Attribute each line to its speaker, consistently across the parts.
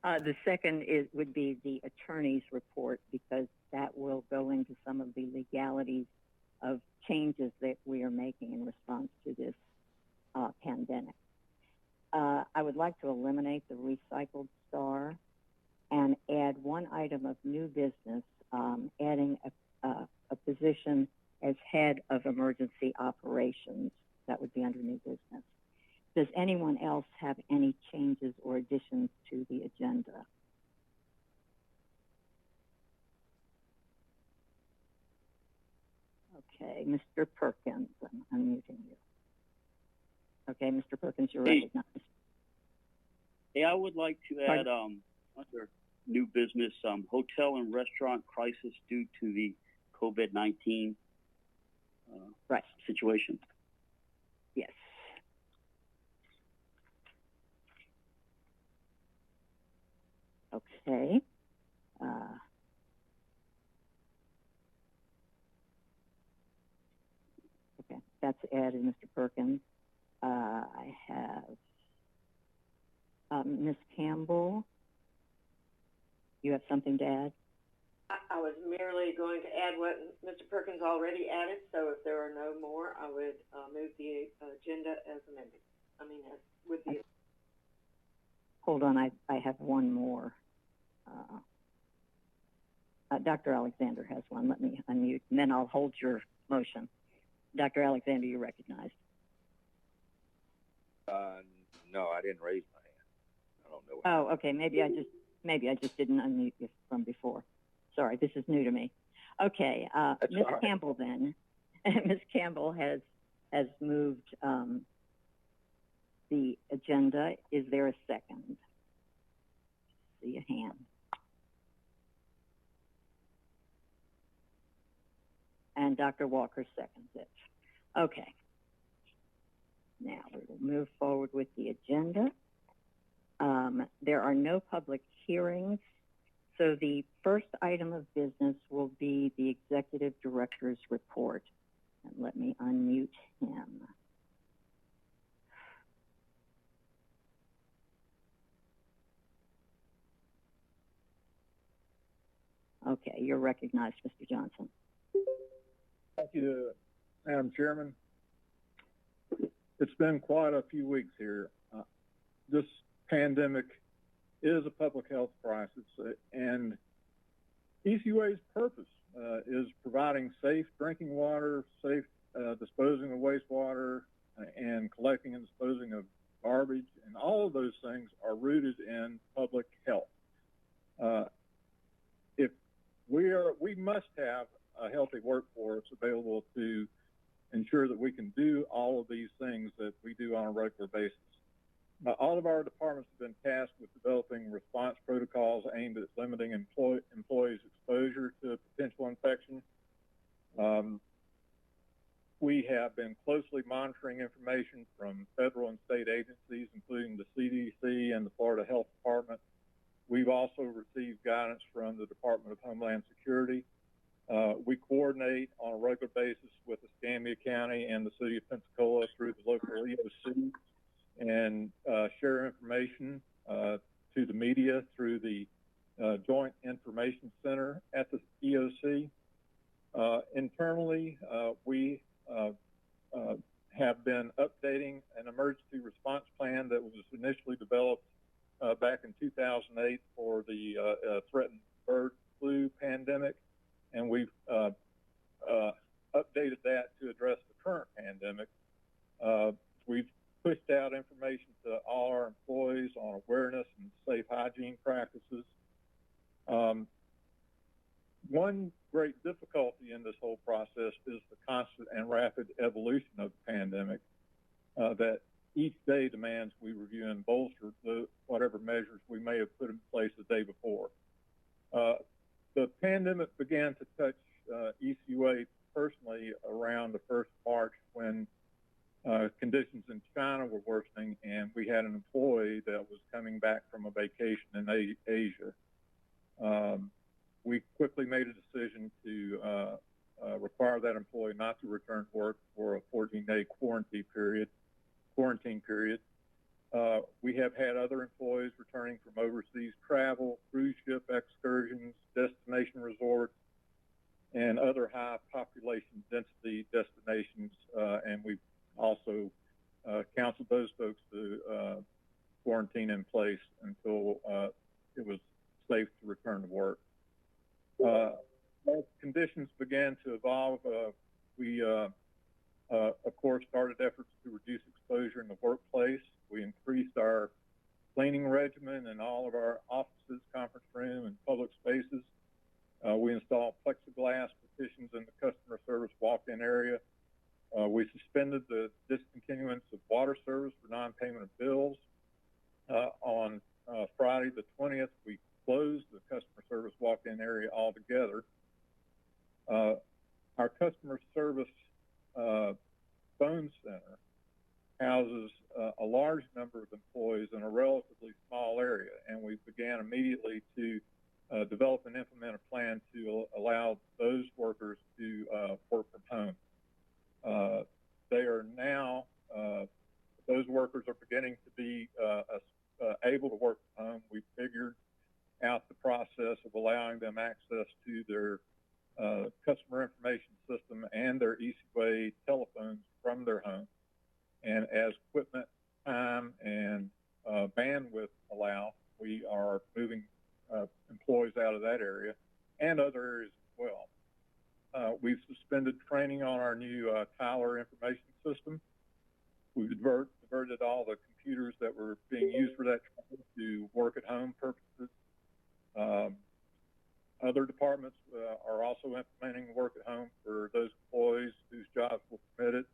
Speaker 1: The second would be the attorney's report, because that will go into some of the legalities of changes that we are making in response to this pandemic. I would like to eliminate the recycled star and add one item of new business, adding a position as head of emergency operations. That would be under new business. Does anyone else have any changes or additions to the agenda? Okay, Mr. Perkins, I'm unmuting you. Okay, Mr. Perkins, you're recognized.
Speaker 2: Hey, I would like to add under new business, hotel and restaurant crisis due to the COVID-19 situation.
Speaker 1: Yes. Okay. Okay, that's added, Mr. Perkins. I have Ms. Campbell. You have something to add?
Speaker 3: I was merely going to add what Mr. Perkins already added, so if there are no more, I would move the agenda as amended. With the...
Speaker 1: Hold on, I have one more. Dr. Alexander has one. Let me unmute, and then I'll hold your motion. Dr. Alexander, you're recognized.
Speaker 4: No, I didn't raise my hand. I don't know.
Speaker 1: Oh, okay. Maybe I just didn't unmute you from before. Sorry, this is new to me. Okay, Ms.
Speaker 4: Right.
Speaker 1: Campbell then. Ms. Campbell has moved the agenda. Is there a second? See a hand. And Dr. Walker seconds it. Okay. Now we will move forward with the agenda. There are no public hearings, so the first item of business will be the Executive Director's report. And let me unmute him. Okay, you're recognized, Mr. Johnson.
Speaker 5: Thank you, Madam Chairman. It's been quite a few weeks here. This pandemic is a public health crisis, and ECUA's purpose is providing safe drinking water, safe disposing of wastewater, and collecting and disposing of garbage, and all of those things are rooted in public health. We must have a healthy workforce available to ensure that we can do all of these things that we do on a regular basis. All of our departments have been tasked with developing response protocols aimed at limiting employees' exposure to potential infection. We have been closely monitoring information from federal and state agencies, including the CDC and the Florida Health Department. We've also received guidance from the Department of Homeland Security. We coordinate on a regular basis with Escambia County and the City of Pensacola through the local EOC and share information to the media through the Joint Information Center at the EOC. Internally, we have been updating an emergency response plan that was initially developed back in 2008 for the threatened bird flu pandemic, and we've updated that to address the current pandemic. We've pushed out information to all our employees on awareness and safe hygiene practices. One great difficulty in this whole process is the constant and rapid evolution of the pandemic that each day demands we review and bolster whatever measures we may have put in place the day before. The pandemic began to touch ECUA personally around the 1st of March when conditions in China were worsening, and we had an employee that was coming back from a vacation in Asia. We quickly made a decision to require that employee not to return to work for a 14-day quarantine period. We have had other employees returning from overseas travel, cruise ship excursions, destination resorts, and other high population density destinations, and we've also counseled those folks to quarantine in place until it was safe to return to work. As conditions began to evolve, we, of course, started efforts to reduce exposure in the workplace. We increased our cleaning regimen in all of our offices, conference room, and public spaces. We installed plexiglass partitions in the customer service walk-in area. We suspended the discontinuance of water service for non-payment of bills. On Friday the 20th, we closed the customer service walk-in area altogether. Our customer service phone center houses a large number of employees in a relatively small area, and we began immediately to develop and implement a plan to allow those workers to work from home. They are now, those workers are beginning to be able to work from home. We figured out the process of allowing them access to their customer information system and their ECUA telephones from their home. And as equipment, time, and bandwidth allow, we are moving employees out of that area and other areas as well. We've suspended training on our new Tyler information system. We've diverted all the computers that were being used for that training to work at home purposes. Other departments are also implementing work at home for those employees whose jobs will permit it.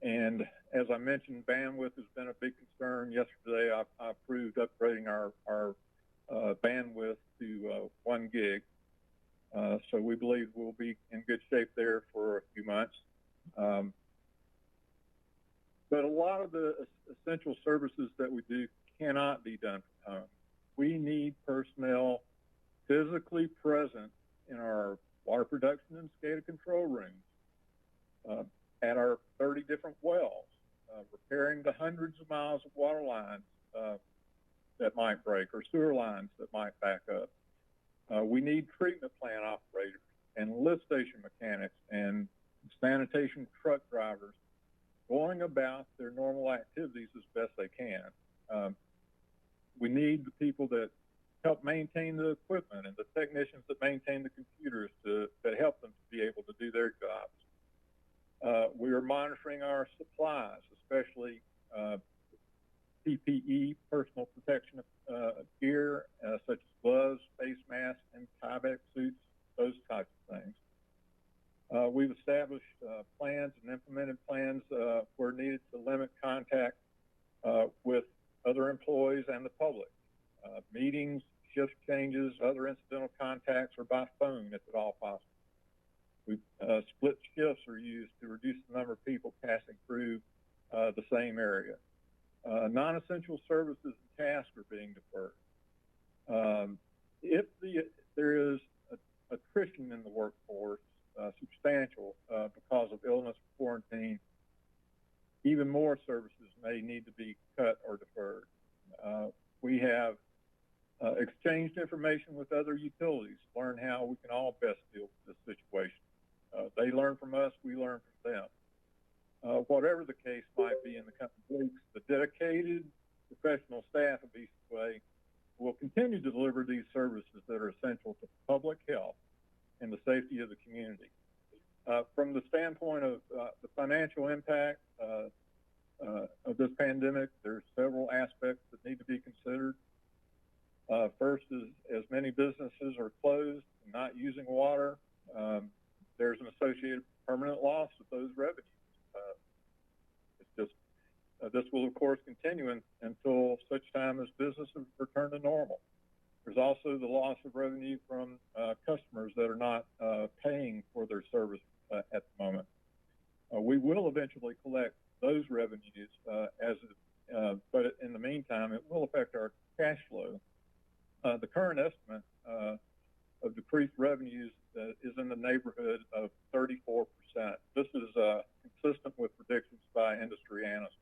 Speaker 5: And as I mentioned, bandwidth has been a big concern. Yesterday, I approved upgrading our bandwidth to 1 gig. So we believe we'll be in good shape there for a few months. But a lot of the essential services that we do cannot be done from home. We need personnel physically present in our water production and SCADA control rooms, at our 30 different wells, repairing the hundreds of miles of water lines that might break or sewer lines that might back up. We need treatment plant operators and lift station mechanics and sanitation truck drivers going about their normal activities as best they can. We need the people that help maintain the equipment and the technicians that maintain the computers that help them to be able to do their jobs. We are monitoring our supplies, especially PPE, personal protection gear, such as gloves, face masks, and Tyvek suits, those types of things. We've established plans and implemented plans where needed to limit contact with other employees and the public. Meetings, shift changes, other incidental contacts are by phone if at all possible. Split shifts are used to reduce the number of people passing through the same area. Non-essential services and tasks are being deferred. If there is attrition in the workforce, substantial because of illness or quarantine, even more services may need to be cut or deferred. We have exchanged information with other utilities, learn how we can all best deal with this situation. They learn from us, we learn from them. Whatever the case might be in the coming weeks, the dedicated professional staff of ECUA will continue to deliver these services that are essential to public health and the safety of the community. From the standpoint of the financial impact of this pandemic, there's several aspects that need to be considered. First is, as many businesses are closed and not using water, there's an associated permanent loss of those revenues. This will, of course, continue until such time as businesses return to normal. There's also the loss of revenue from customers that are not paying for their service at the moment. We will eventually collect those revenues, but in the meantime, it will affect our cash flow. The current estimate of decreased revenues is in the neighborhood of 34%. This is consistent with predictions by industry analysts.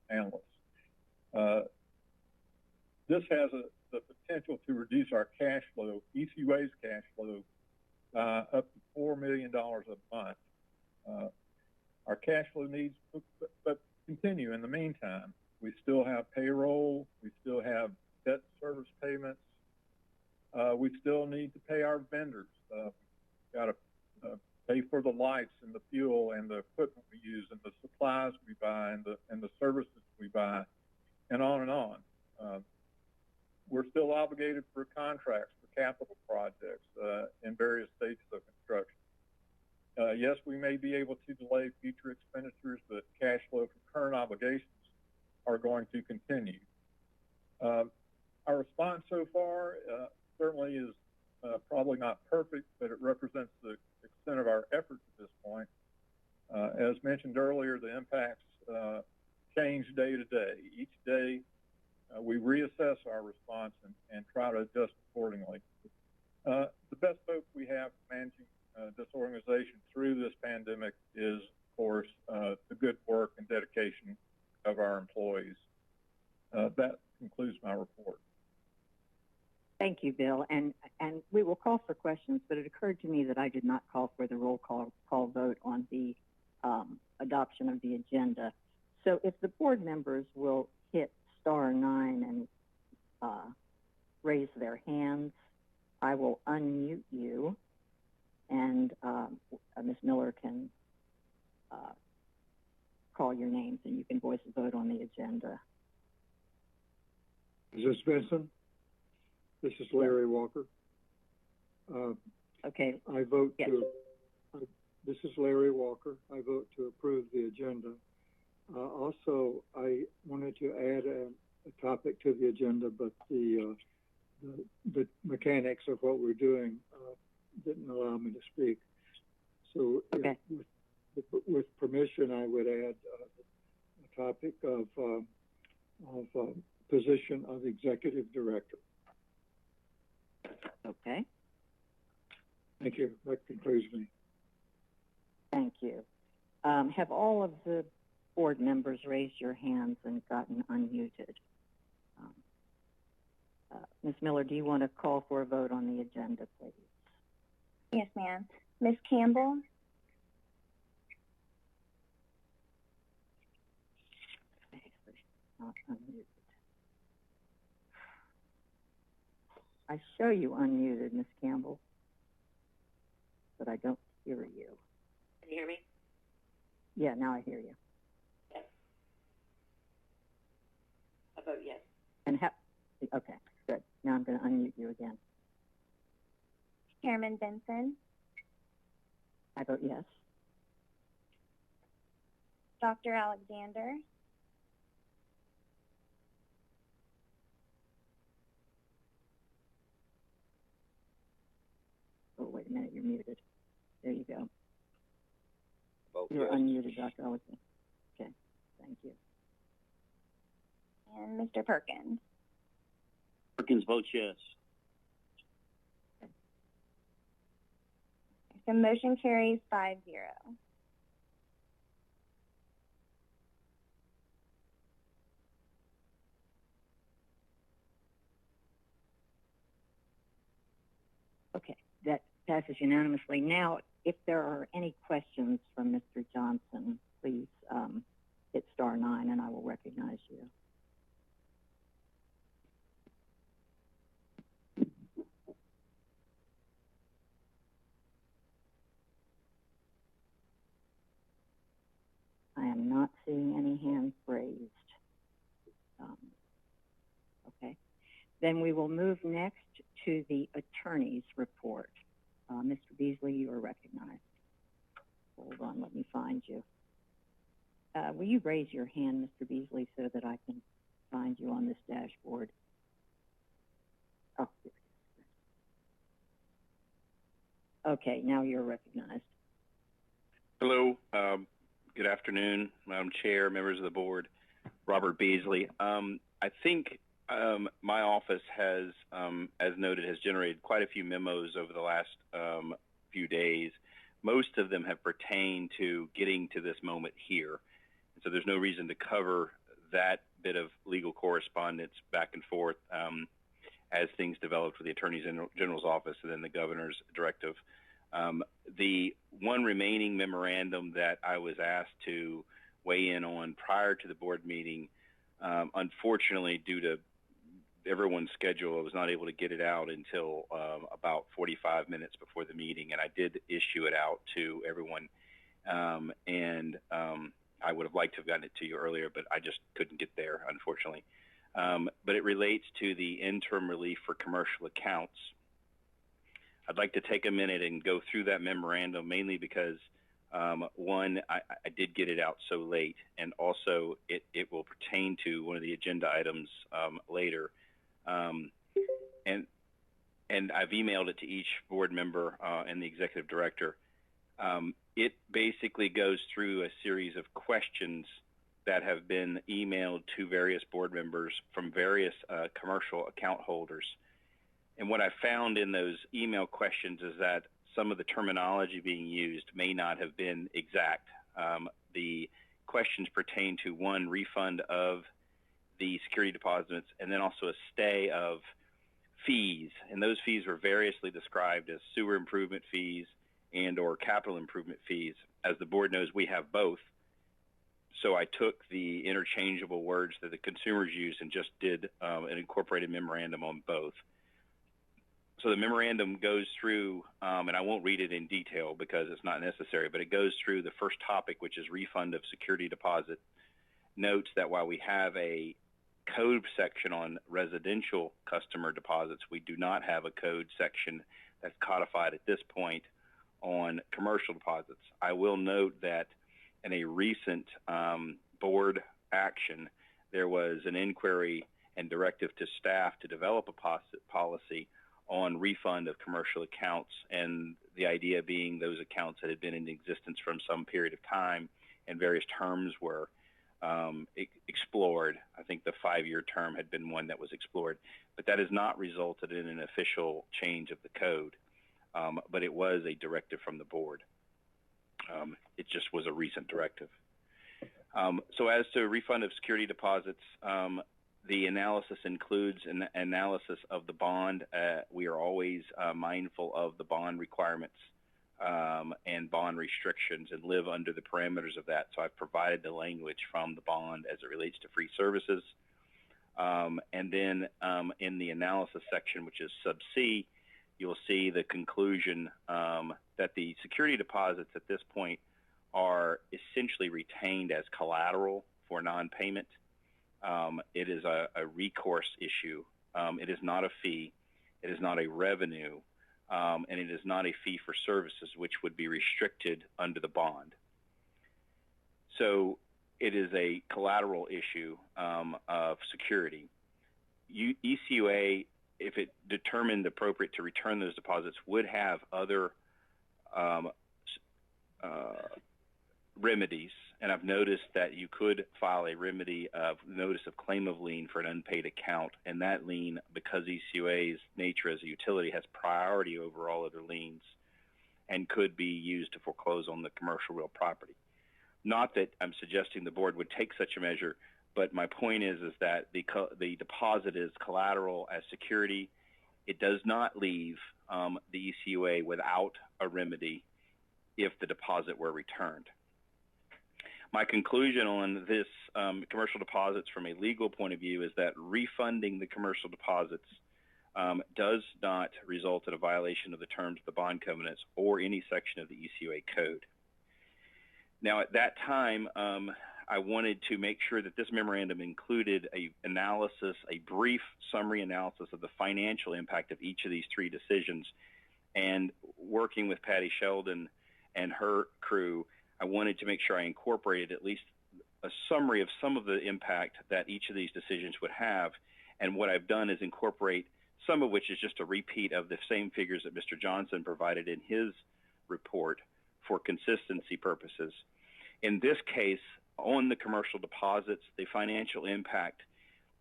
Speaker 5: has the potential to reduce our cash flow, ECUA's cash flow, up to $4 million a month. Our cash flow needs, but continue in the meantime. We still have payroll. We still have debt service payments. We still need to pay our vendors. Got to pay for the lights and the fuel and the equipment we use and the supplies we buy and the services we buy, and on and on. We're still obligated for contracts for capital projects in various stages of construction. Yes, we may be able to delay future expenditures, but cash flow from current obligations are going to continue. Our response so far certainly is probably not perfect, but it represents the extent of our efforts at this point. As mentioned earlier, the impacts change day to day. Each day, we reassess our response and try to adjust accordingly. The best hope we have for managing this organization through this pandemic is, of course, the good work and dedication of our employees. That concludes my report.
Speaker 1: Thank you, Bill. And we will call for questions, but it occurred to me that I did not call for the roll call vote on the adoption of the agenda. So if the board members will hit *9 and raise their hands, I will unmute you, and Ms. Miller can call your names, and you can voice a vote on the agenda.
Speaker 6: Is this Vincent? This is Larry Walker.
Speaker 1: Okay.
Speaker 6: I vote
Speaker 1: yes.
Speaker 6: This is Larry Walker. I vote to approve the agenda. Also, I wanted to add a topic to the agenda, but the mechanics of what we're doing didn't allow me to speak. So
Speaker 1: okay.
Speaker 6: with permission, I would add a topic of position of executive director.
Speaker 1: Okay.
Speaker 6: Thank you. That concludes me.
Speaker 1: Thank you. Have all of the board members raised your hands and gotten unmuted? Ms. Miller, do you want to call for a vote on the agenda, please?
Speaker 7: Yes, ma'am. Ms. Campbell?
Speaker 1: Not unmuted. I show you unmuted, Ms. Campbell, but I don't hear you.
Speaker 3: Can you hear me?
Speaker 1: Yeah, now I hear you.
Speaker 3: Yes. I vote yes.
Speaker 1: And okay, good. Now I'm going to unmute you again.
Speaker 7: Chairman Benson?
Speaker 1: I vote yes.
Speaker 7: Dr. Alexander?
Speaker 1: Oh, wait a minute, you're muted. There you go.
Speaker 4: Vote
Speaker 1: You're
Speaker 4: yes.
Speaker 1: unmuted, Dr. Alexander. Okay, thank you.
Speaker 7: And Mr. Perkins?
Speaker 2: Perkins votes yes.
Speaker 7: The motion carries 5-0.
Speaker 1: Okay, that passes unanimously. Now, if there are any questions from Mr. Johnson, please hit *9 and I will recognize you. I am not seeing any hands raised. Okay. Then we will move next to the attorney's report. Mr. Beasley, you are recognized. Hold on, let me find you. Will you raise your hand, Mr. Beasley, so that I can find you on this dashboard? Oh, here it is. Okay, now you're recognized.
Speaker 8: Hello. Good afternoon, Madam Chair, members of the board. Robert Beasley. I think my office has, as noted, has generated quite a few memos over the last few days. Most of them have pertained to getting to this moment here. And so there's no reason to cover that bit of legal correspondence back and forth as things developed with the Attorney General's office and then the governor's directive. The one remaining memorandum that I was asked to weigh in on prior to the board meeting, unfortunately, due to everyone's schedule, I was not able to get it out until about 45 minutes before the meeting, and I did issue it out to everyone. I would have liked to have gotten it to you earlier, but I just couldn't get there, unfortunately. But it relates to the interim relief for commercial accounts. I'd like to take a minute and go through that memorandum, mainly because, one, I did get it out so late, and also it will pertain to one of the agenda items later. And I've emailed it to each board member and the executive director. It basically goes through a series of questions that have been emailed to various board members from various commercial account holders. And what I found in those email questions is that some of the terminology being used may not have been exact. The questions pertain to, one, refund of the security deposits, and then also a stay of fees. And those fees were variously described as sewer improvement fees and or capital improvement fees. As the board knows, we have both. So I took the interchangeable words that the consumers use and just did an incorporated memorandum on both. So the memorandum goes through, and I won't read it in detail because it's not necessary, but it goes through the first topic, which is refund of security deposit. Notes that while we have a code section on residential customer deposits, we do not have a code section that's codified at this point on commercial deposits. I will note that in a recent board action, there was an inquiry and directive to staff to develop a policy on refund of commercial accounts, and the idea being those accounts that had been in existence from some period of time and various terms were explored. I think the 5-year term had been one that was explored, but that has not resulted in an official change of the code. But it was a directive from the board. It just was a recent directive. So as to refund of security deposits, the analysis includes an analysis of the bond. We are always mindful of the bond requirements and bond restrictions and live under the parameters of that. So I've provided the language from the bond as it relates to free services. And then in the analysis section, which is sub C, you'll see the conclusion that the security deposits at this point are essentially retained as collateral for non-payment. It is a recourse issue. It is not a fee. It is not a revenue. And it is not a fee for services, which would be restricted under the bond. So it is a collateral issue of security. ECUA, if it determined appropriate to return those deposits, would have other remedies. And I've noticed that you could file a remedy of notice of claim of lien for an unpaid account. And that lien, because ECUA's nature as a utility, has priority over all other liens and could be used to foreclose on the commercial real property. Not that I'm suggesting the board would take such a measure, but my point is that the deposit is collateral as security. It does not leave the ECUA without a remedy if the deposit were returned. My conclusion on this commercial deposits from a legal point of view is that refunding the commercial deposits does not result in a violation of the terms of the bond covenants or any section of the ECUA code. Now, at that time, I wanted to make sure that this memorandum included a brief summary analysis of the financial impact of each of these three decisions. And working with Patty Sheldon and her crew, I wanted to make sure I incorporated at least a summary of some of the impact that each of these decisions would have. And what I've done is incorporate some of which is just a repeat of the same figures that Mr. Johnson provided in his report for consistency purposes. In this case, on the commercial deposits, the financial impact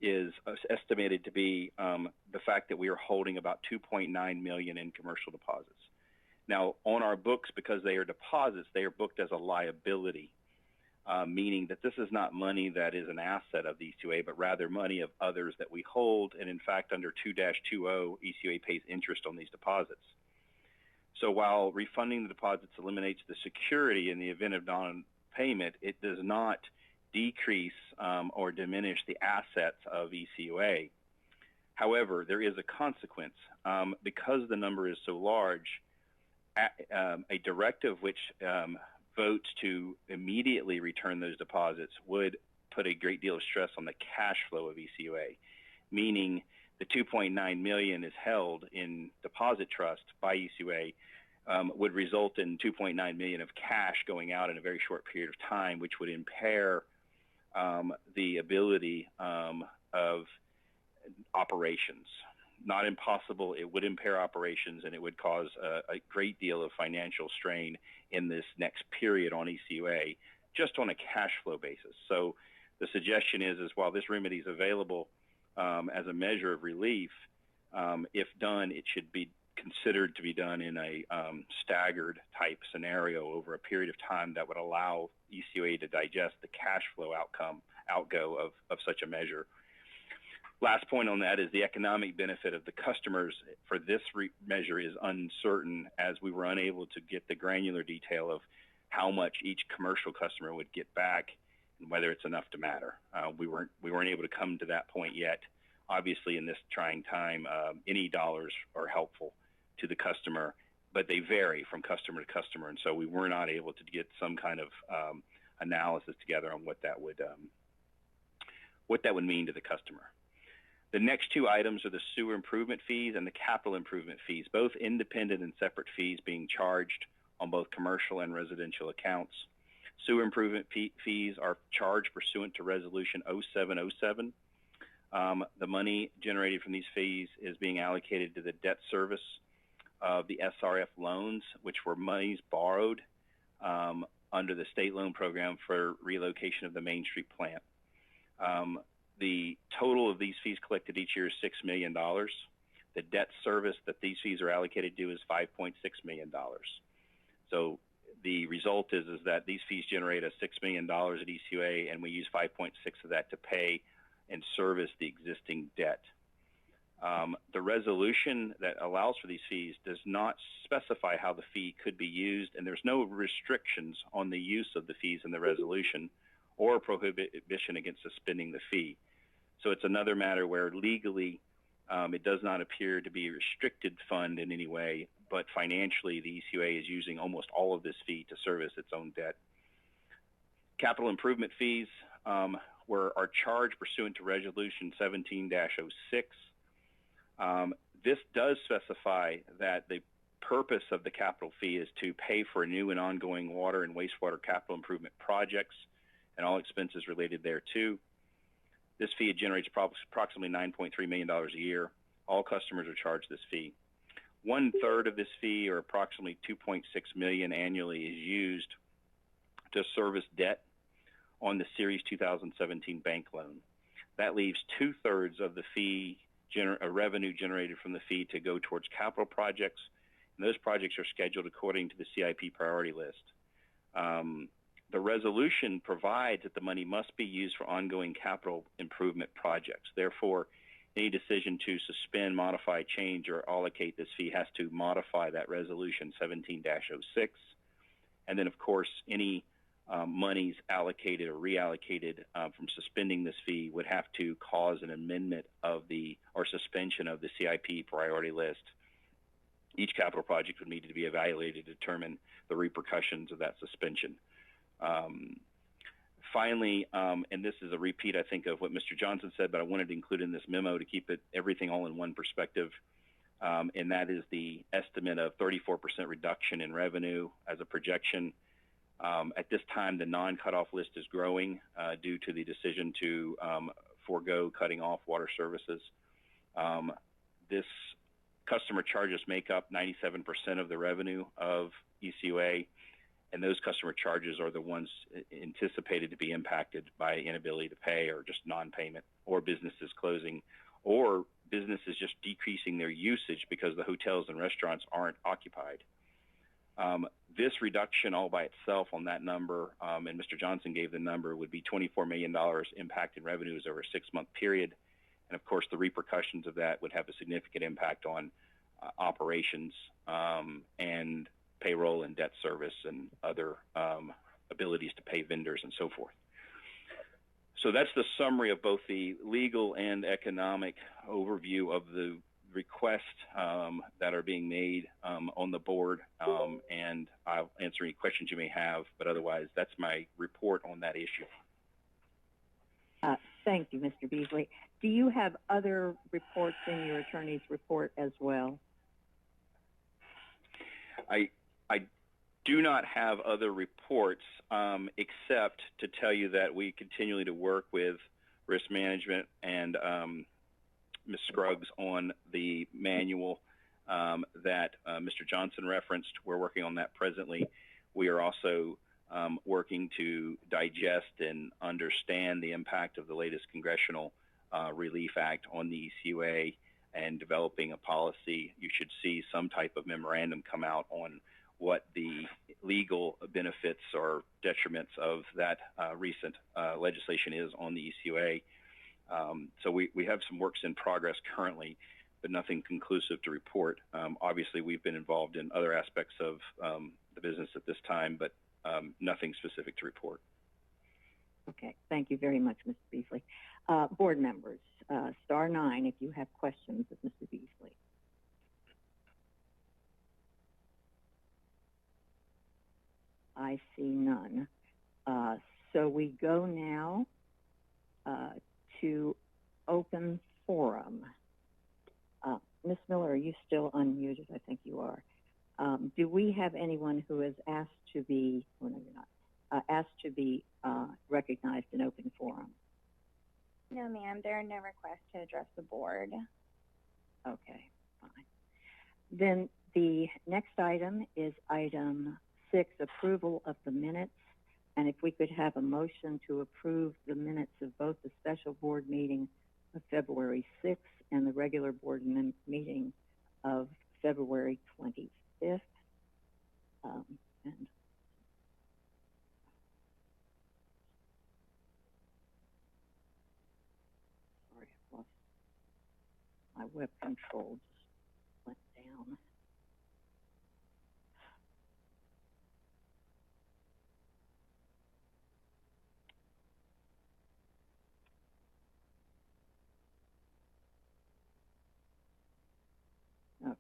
Speaker 8: is estimated to be the fact that we are holding about $2.9 million in commercial deposits. Now, on our books, because they are deposits, they are booked as a liability. meaning that this is not money that is an asset of the ECUA, but rather money of others that we hold. And in fact, under 2-20, ECUA pays interest on these deposits. So while refunding the deposits eliminates the security in the event of non-payment, it does not decrease or diminish the assets of ECUA. However, there is a consequence. Because the number is so large, a directive which votes to immediately return those deposits would put a great deal of stress on the cash flow of ECUA, meaning the $2.9 million is held in deposit trust by ECUA would result in $2.9 million of cash going out in a very short period of time, which would impair the ability of operations. Not impossible, it would impair operations, and it would cause a great deal of financial strain in this next period on ECUA, just on a cash flow basis. So the suggestion is while this remedy is available as a measure of relief, if done, it should be considered to be done in a staggered type scenario over a period of time that would allow ECUA to digest the cash flow outgo of such a measure. Last point on that is the economic benefit of the customers for this measure is uncertain, as we were unable to get the granular detail of how much each commercial customer would get back and whether it's enough to matter. We weren't able to come to that point yet. Obviously, in this trying time, any dollars are helpful to the customer, but they vary from customer to customer, and so we were not able to get some kind of analysis together on what that would mean to the customer. The next two items are the sewer improvement fees and the capital improvement fees, both independent and separate fees being charged on both commercial and residential accounts. Sewer improvement fees are charged pursuant to Resolution 0707. The money generated from these fees is being allocated to the debt service of the SRF loans, which were monies borrowed under the state loan program for relocation of the Main Street plant. The total of these fees collected each year is $6 million. The debt service that these fees are allocated to is $5.6 million. So the result is that these fees generate a $6 million at ECUA, and we use 5.6 of that to pay and service the existing debt. The resolution that allows for these fees does not specify how the fee could be used, and there's no restrictions on the use of the fees in the resolution or prohibition against suspending the fee. So it's another matter where legally it does not appear to be a restricted fund in any way, but financially the ECUA is using almost all of this fee to service its own debt. Capital improvement fees are charged pursuant to Resolution 17-06. This does specify that the purpose of the capital fee is to pay for new and ongoing water and wastewater capital improvement projects and all expenses related thereto. This fee generates approximately $9.3 million a year. All customers are charged this fee. 1/3 of this fee, or approximately $2.6 million annually, is used to service debt on the Series 2017 bank loan. That leaves 2/3 of the fee, revenue generated from the fee, to go towards capital projects, and those projects are scheduled according to the CIP priority list. The resolution provides that the money must be used for ongoing capital improvement projects. Therefore, any decision to suspend, modify, change, or allocate this fee has to modify that Resolution 17-06. And then, of course, any monies allocated or reallocated from suspending this fee would have to cause an amendment of or suspension of the CIP priority list. Each capital project would need to be evaluated to determine the repercussions of that suspension. Finally, and this is a repeat, I think, of what Mr. Johnson said, but I wanted to include in this memo to keep everything all in one perspective, and that is the estimate of 34% reduction in revenue as a projection. At this time, the non-cutoff list is growing due to the decision to forego cutting off water services. This customer charges make up 97% of the revenue of ECUA, and those customer charges are the ones anticipated to be impacted by inability to pay, or just non-payment, or businesses closing, or businesses just decreasing their usage because the hotels and restaurants aren't occupied. this reduction all by itself on that number, and Mr. Johnson gave the number, would be $24 million impact in revenues over a 6-month period. And of course, the repercussions of that would have a significant impact on operations and payroll and debt service and other abilities to pay vendors and so forth. So that's the summary of both the legal and economic overview of the requests that are being made on the board, and I'll answer any questions you may have, but otherwise that's my report on that issue.
Speaker 1: Thank you, Mr. Beasley. Do you have other reports in your attorney's report as well?
Speaker 8: I do not have other reports except to tell you that we continually to work with risk management and Ms. Scruggs on the manual that Mr. Johnson referenced. We're working on that presently. We are also working to digest and understand the impact of the latest Congressional Relief Act on the ECUA and developing a policy. You should see some type of memorandum come out on what the legal benefits or detriments of that recent legislation is on the ECUA. So we have some works in progress currently, but nothing conclusive to report. Obviously, we've been involved in other aspects of the business at this time, but nothing specific to report.
Speaker 1: Okay, thank you very much, Mr. Beasley. Board members, star 9 if you have questions of Mr. Beasley. I see none. So we go now to open forum. Ms. Miller, are you still unmuted? I think you are. Do we have anyone who has asked to be, oh no, you're not, asked to be recognized in open forum?
Speaker 7: No, ma'am. There are no requests to address the board.
Speaker 1: Okay, fine. Then the next item is item 6, approval of the minutes. And if we could have a motion to approve the minutes of both the special board meeting of February 6th and the regular board meeting of February 25th. And sorry, I lost my web control, just went down. Okay,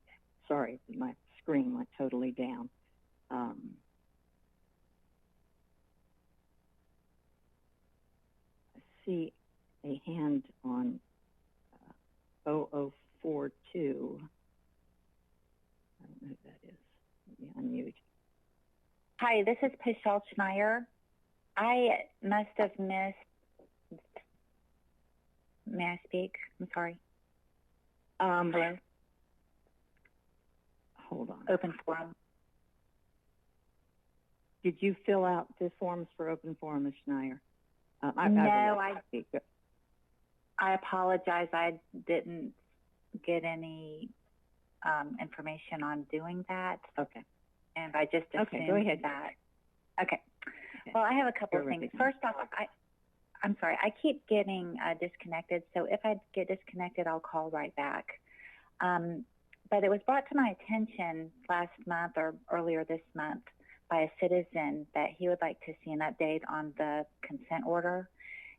Speaker 1: sorry, my screen went totally down. I see a hand on 0042. I don't know who that is. Let me unmute.
Speaker 9: Hi, this is Pichelle Schneier. I must have missed. May I speak? I'm sorry. Hello?
Speaker 1: Hold on.
Speaker 9: Open forum.
Speaker 1: Did you fill out the forms for open forum, Ms. Schneier?
Speaker 9: I apologize. I didn't get any information on doing that.
Speaker 1: Okay.
Speaker 9: And I just assumed
Speaker 1: okay, go ahead.
Speaker 9: that. Okay. Well, I have a couple of things. First off, I'm sorry. I keep getting disconnected. So if I get disconnected, I'll call right back. But it was brought to my attention last month or earlier this month by a citizen that he would like to see an update on the consent order.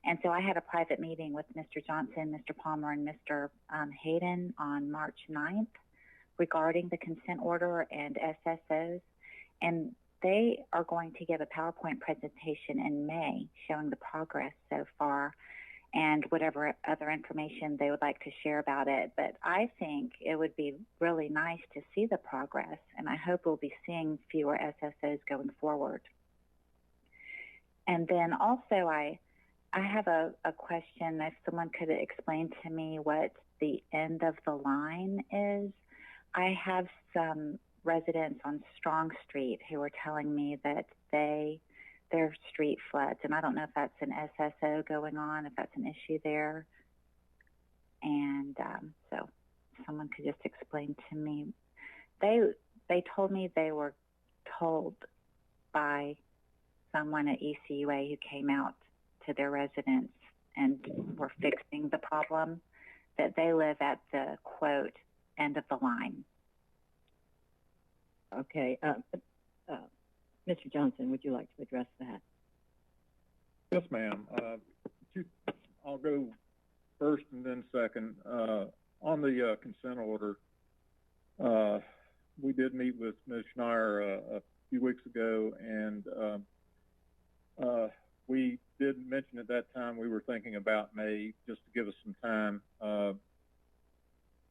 Speaker 9: And so I had a private meeting with Mr. Johnson, Mr. Palmer, and Mr. Hayden on March 9th regarding the consent order and SSOs. And they are going to give a PowerPoint presentation in May showing the progress so far and whatever other information they would like to share about it. But I think it would be really nice to see the progress, and I hope we'll be seeing fewer SSOs going forward. And then also I have a question, if someone could explain to me what the end of the line is. I have some residents on Strong Street who are telling me that their street floods, and I don't know if that's an SSO going on, if that's an issue there. And so someone could just explain to me. They told me they were told by someone at ECUA who came out to their residents and were fixing the problem that they live at the, quote, end of the line.
Speaker 1: Okay. Mr. Johnson, would you like to address that?
Speaker 5: Yes, ma'am. I'll go first and then second. On the consent order, we did meet with Ms. Schneier a few weeks ago, and we did mention at that time we were thinking about May, just to give us some time.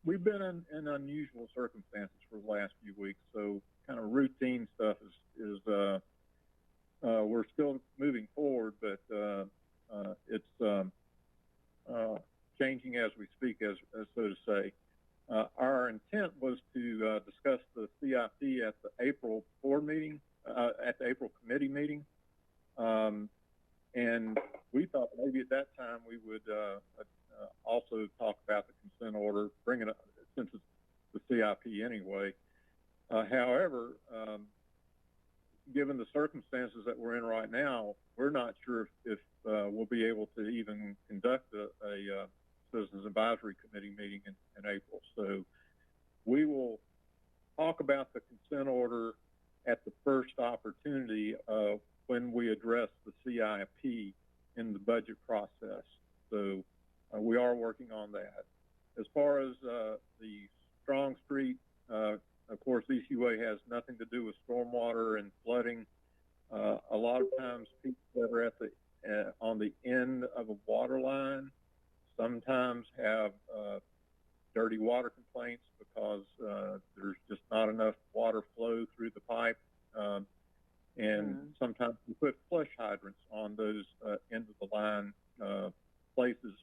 Speaker 5: We've been in unusual circumstances for the last few weeks, so kind of routine stuff is we're still moving forward, but it's changing as we speak, as so to say. Our intent was to discuss the CIP at the April board meeting, at the April committee meeting, and we thought maybe at that time we would also talk about the consent order, bring it up since it's the CIP anyway. However, given the circumstances that we're in right now, we're not sure if we'll be able to even conduct a Citizens Advisory Committee meeting in April. So we will talk about the consent order at the first opportunity when we address the CIP in the budget process. So we are working on that. As far as the Strong Street, of course, ECUA has nothing to do with stormwater and flooding. A lot of times people that are at the on the end of a water line sometimes have dirty water complaints because there's just not enough water flow through the pipe. And sometimes we put flush hydrants on those end of the line places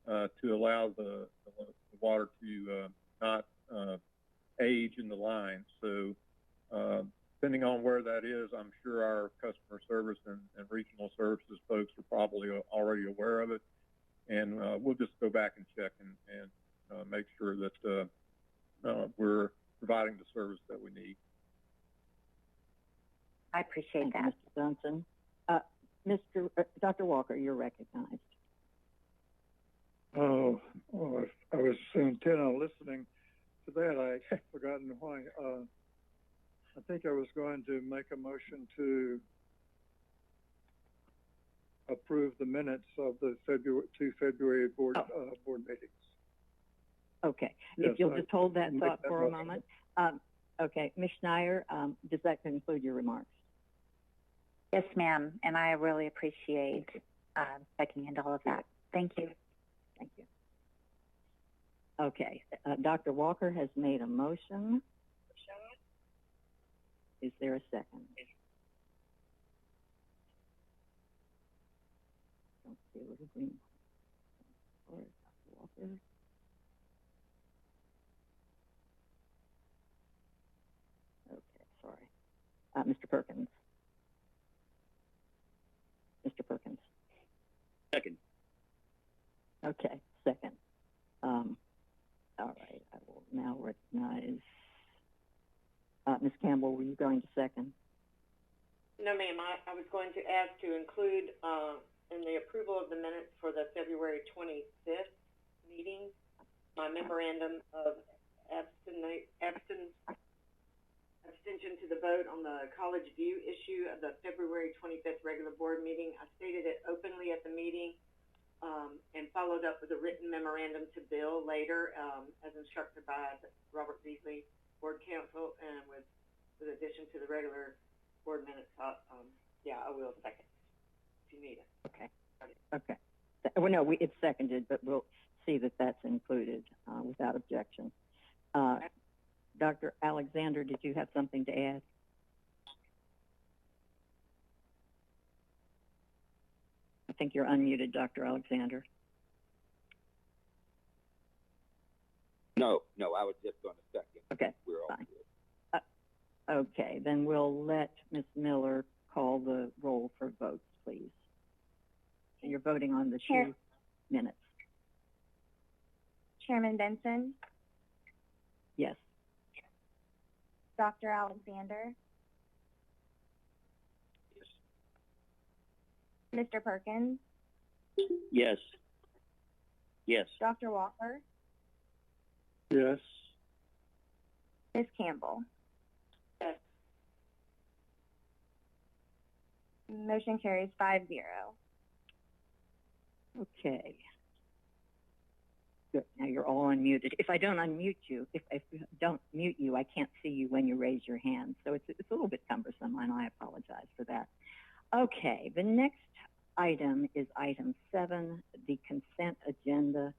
Speaker 5: to allow the water to not age in the line. So depending on where that is, I'm sure our customer service and regional services folks are probably already aware of it. And we'll just go back and check and make sure that we're providing the service that we need.
Speaker 9: I appreciate that.
Speaker 1: Mr. Johnson. Dr. Walker, you're recognized.
Speaker 6: Oh, well, I was intent on listening to that. I'd forgotten why. I think I was going to make a motion to approve the minutes of the two February board meetings.
Speaker 1: Okay.
Speaker 6: Yes,
Speaker 1: if you'll just hold that thought for a moment. Okay. Ms. Schneier, does that conclude your remarks?
Speaker 9: Yes, ma'am. And I really appreciate checking into all of that. Thank you.
Speaker 1: Thank you. Okay. Dr. Walker has made a motion. Is there a second? Don't see a little green. Or Dr. Walker. Okay, sorry. Mr. Perkins. Mr. Perkins.
Speaker 2: Second.
Speaker 1: Okay, second. All right, I will now recognize Ms. Campbell. Were you going to second?
Speaker 3: No, ma'am. I was going to ask to include in the approval of the minutes for the February 25th meeting, my memorandum of abstention to the vote on the College View issue of the February 25th regular board meeting. I stated it openly at the meeting and followed up with a written memorandum to Bill later, as instructed by Robert Beasley, board counsel, and with addition to the regular board minutes. Yeah, I will second if you need it.
Speaker 1: Okay. Okay. Well, no, it's seconded, but we'll see that that's included without objection. Dr. Alexander, did you have something to add? I think you're unmuted, Dr. Alexander.
Speaker 4: No, I was just going to second.
Speaker 1: Okay,
Speaker 4: we're all
Speaker 1: fine.
Speaker 4: good.
Speaker 1: Okay, then we'll let Ms. Miller call the roll for votes, please. And you're voting on the 2 minutes.
Speaker 7: Chairman Benson,
Speaker 1: Yes.
Speaker 7: Dr. Alexander, Mr. Perkins,
Speaker 2: Yes. Yes.
Speaker 7: Dr. Walker,
Speaker 6: Yes.
Speaker 7: Ms. Campbell.
Speaker 3: Yes.
Speaker 7: Motion carries 5-0.
Speaker 1: Okay. Good. Now you're all unmuted. If I don't unmute you, if I don't mute you, I can't see you when you raise your hand. So it's a little bit cumbersome, and I apologize for that. Okay, the next item is item 7, the consent agenda.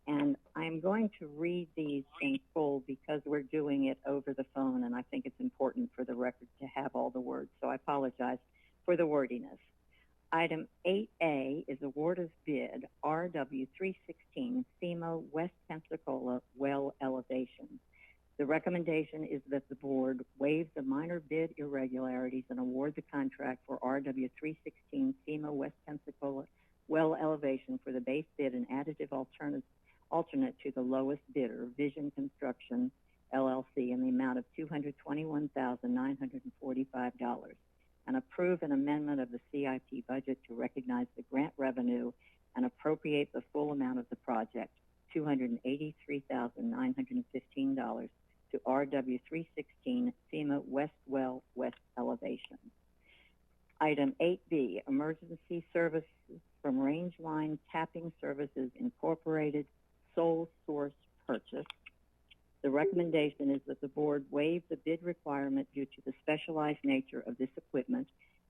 Speaker 1: And I'm going to read these in full because we're doing it over the phone, and I think it's important for the record to have all the words. So I apologize for the wordiness. Item 8A is award of bid RW316 FEMA West Pensacola well elevation. The recommendation is that the board waive the minor bid irregularities and award the contract for RW316 FEMA West Pensacola well elevation for the base bid and additive alternate to the lowest bidder, Vision Construction, LLC, in the amount of $221,945, and approve an amendment of the CIP budget to recognize the grant revenue and appropriate the full amount of the project, $283,915, to RW316 FEMA West Well West Elevation. Item 8B, Emergency Services from Rangeline Tapping Services Incorporated, sole source purchase. The recommendation is that the board waive the bid requirement due to the specialized nature of this equipment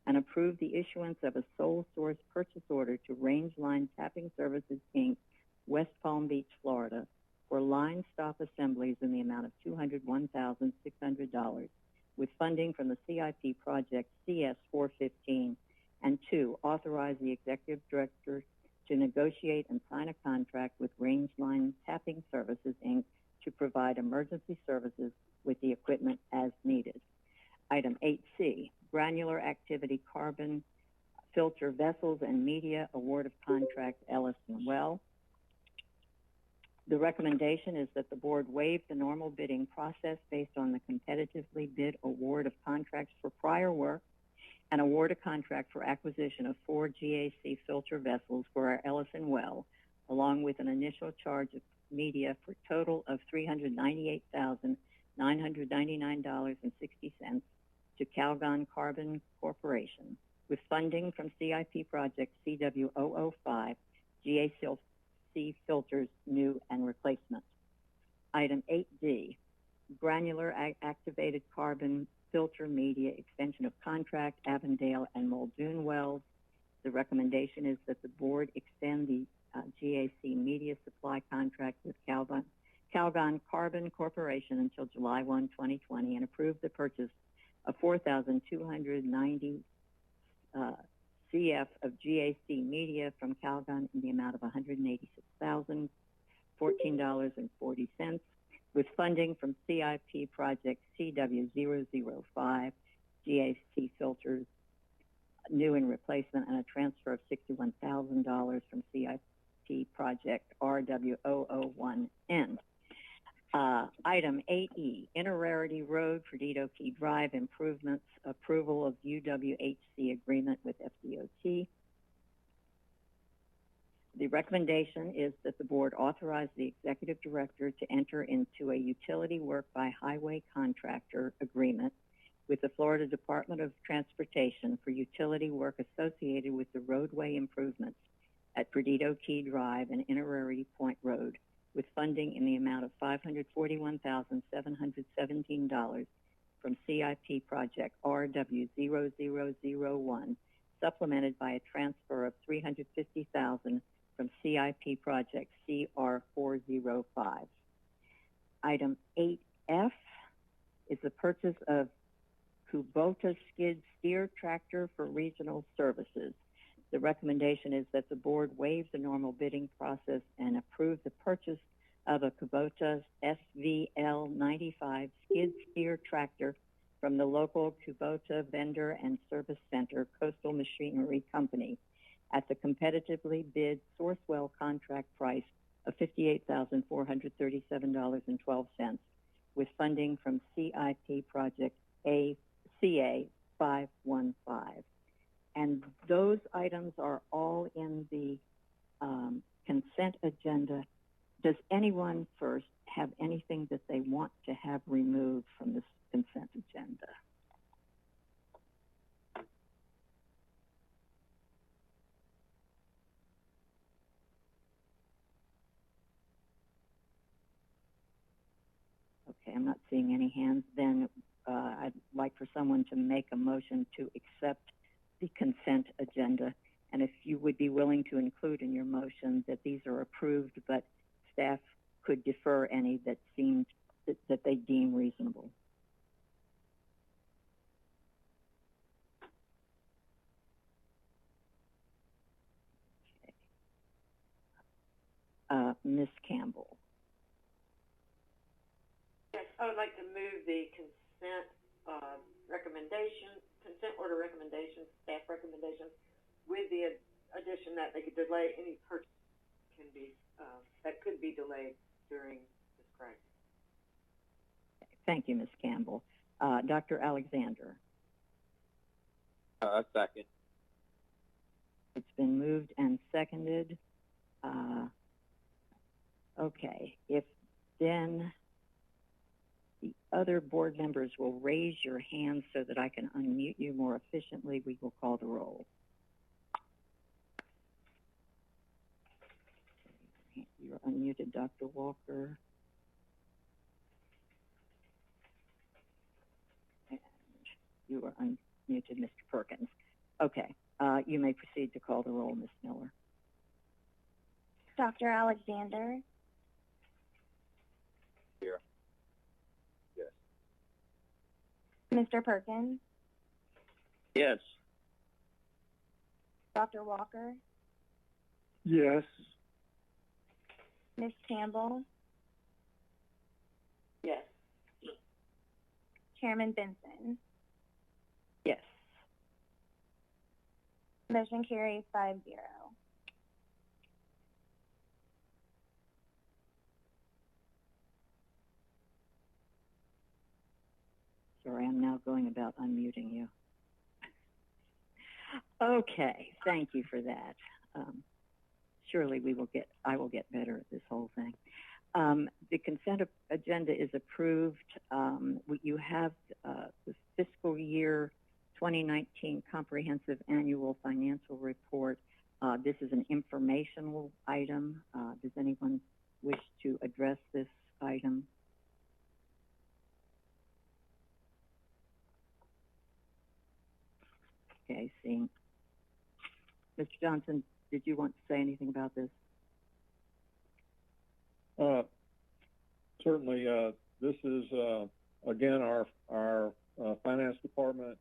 Speaker 1: and approve the issuance of a sole source purchase order to Rangeline Tapping Services, Inc., West Palm Beach, Florida, for line stop assemblies in the amount of $201,600, with funding from the CIP project CS415, and 2, authorize the executive director to negotiate and sign a contract with Rangeline Tapping Services, Inc., to provide emergency services with the equipment as needed. Item 8C, granular activity carbon filter vessels and media, award of contract Ellison Well. The recommendation is that the board waive the normal bidding process based on the competitively bid award of contracts for prior work and award a contract for acquisition of 4 GAC filter vessels for our Ellison Well, along with an initial charge of media for a total of $398,999.60 to Calgon Carbon Corporation, with funding from CIP project CW005, GAC filters, new and replacement. Item 8D, granular activated carbon filter media, extension of contract, Avondale and Muldoon wells. The recommendation is that the board extend the GAC media supply contract with Calgon Carbon Corporation until July 1, 2020, and approve the purchase of 4,290 CF of GAC media from Calgon in the amount of $186,014.40, with funding from CIP project CW005, GAC filters, new and replacement, and a transfer of $61,000 from CIP project RW001N. Item 8E, Interrarity Road, Perdido Key Drive improvements, approval of UWHC agreement with FDOT. The recommendation is that the board authorize the executive director to enter into a utility work by highway contractor agreement with the Florida Department of Transportation for utility work associated with the roadway improvements at Perdido Key Drive and Interrarity Point Road, with funding in the amount of $541,717 from CIP project RW0001, supplemented by a transfer of $350,000 from CIP project CR405. Item 8F is the purchase of Kubota skid steer tractor for regional services. The recommendation is that the board waive the normal bidding process and approve the purchase of a Kubota SVL95 skid steer tractor from the local Kubota Vendor and Service Center Coastal Machinery Company at the competitively bid Sourcewell contract price of $58,437.12, with funding from CIP project CA515. And those items are all in the consent agenda. Does anyone first have anything that they want to have removed from this consent agenda? Okay, I'm not seeing any hands. Then I'd like for someone to make a motion to accept the consent agenda. And if you would be willing to include in your motion that these are approved, but staff could defer any that seemed that they deem reasonable. Okay. Ms. Campbell.
Speaker 3: Yes, I would like to move the consent consent order recommendations, staff recommendations, with the addition that they could delay any purchase that could be delayed during this crisis.
Speaker 1: Thank you, Ms. Campbell. Dr. Alexander.
Speaker 4: Second.
Speaker 1: It's been moved and seconded. Okay, if then the other board members will raise your hand so that I can unmute you more efficiently, we will call the roll. You're unmuted, Dr. Walker. And you are unmuted, Mr. Perkins. Okay, you may proceed to call the roll, Ms. Miller.
Speaker 7: Dr. Alexander?
Speaker 4: Here. Yes.
Speaker 7: Mr. Perkins?
Speaker 2: Yes.
Speaker 7: Dr. Walker?
Speaker 6: Yes.
Speaker 7: Ms. Campbell?
Speaker 3: Yes.
Speaker 7: Chairman Benson?
Speaker 1: Yes.
Speaker 7: Motion carries 5-0.
Speaker 1: Sorry, I'm now going about unmuting you. Okay, thank you for that. Surely I will get better at this whole thing. The consent agenda is approved. You have the fiscal year 2019 comprehensive annual financial report. This is an informational item. Does anyone wish to address this item? Okay, seeing. Mr. Johnson, did you want to say anything about this?
Speaker 5: Certainly, this is, again, our finance department,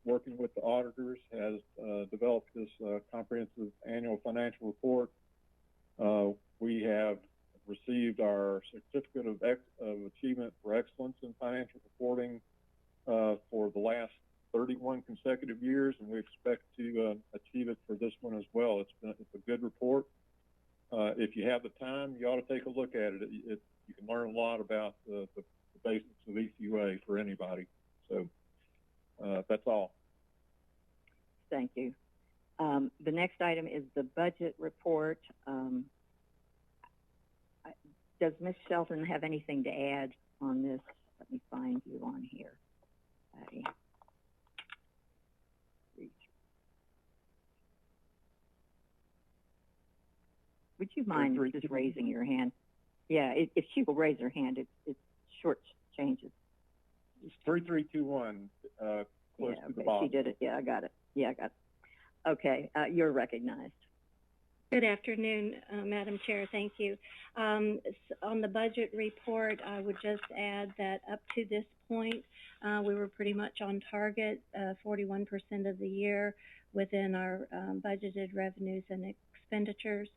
Speaker 5: working with the auditors, has developed this comprehensive annual financial report. We have received our certificate of achievement for excellence in financial reporting for the last 31 consecutive years, and we expect to achieve it for this one as well. It's a good report. If you have the time, you ought to take a look at it. You can learn a lot about the basics of ECUA for anybody. So that's all.
Speaker 1: Thank you. The next item is the budget report. Does Ms. Shelton have anything to add on this? Let me find you on here. Would you mind just raising your hand? Yeah, if she will raise her hand, it's short changes.
Speaker 5: It's 3321, close to the bottom.
Speaker 1: She did it. Yeah, I got it. Okay, you're recognized.
Speaker 10: Good afternoon, Madam Chair. Thank you. On the budget report, I would just add that up to this point, we were pretty much on target, 41% of the year within our budgeted revenues and expenditures.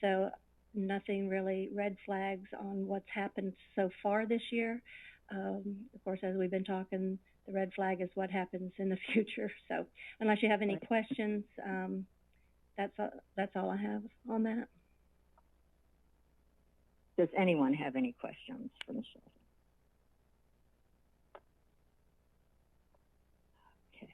Speaker 10: So nothing really red flags on what's happened so far this year. Of course, as we've been talking, the red flag is what happens in the future. So unless you have any questions, that's all I have on that.
Speaker 1: Does anyone have any questions for Michelle? Okay.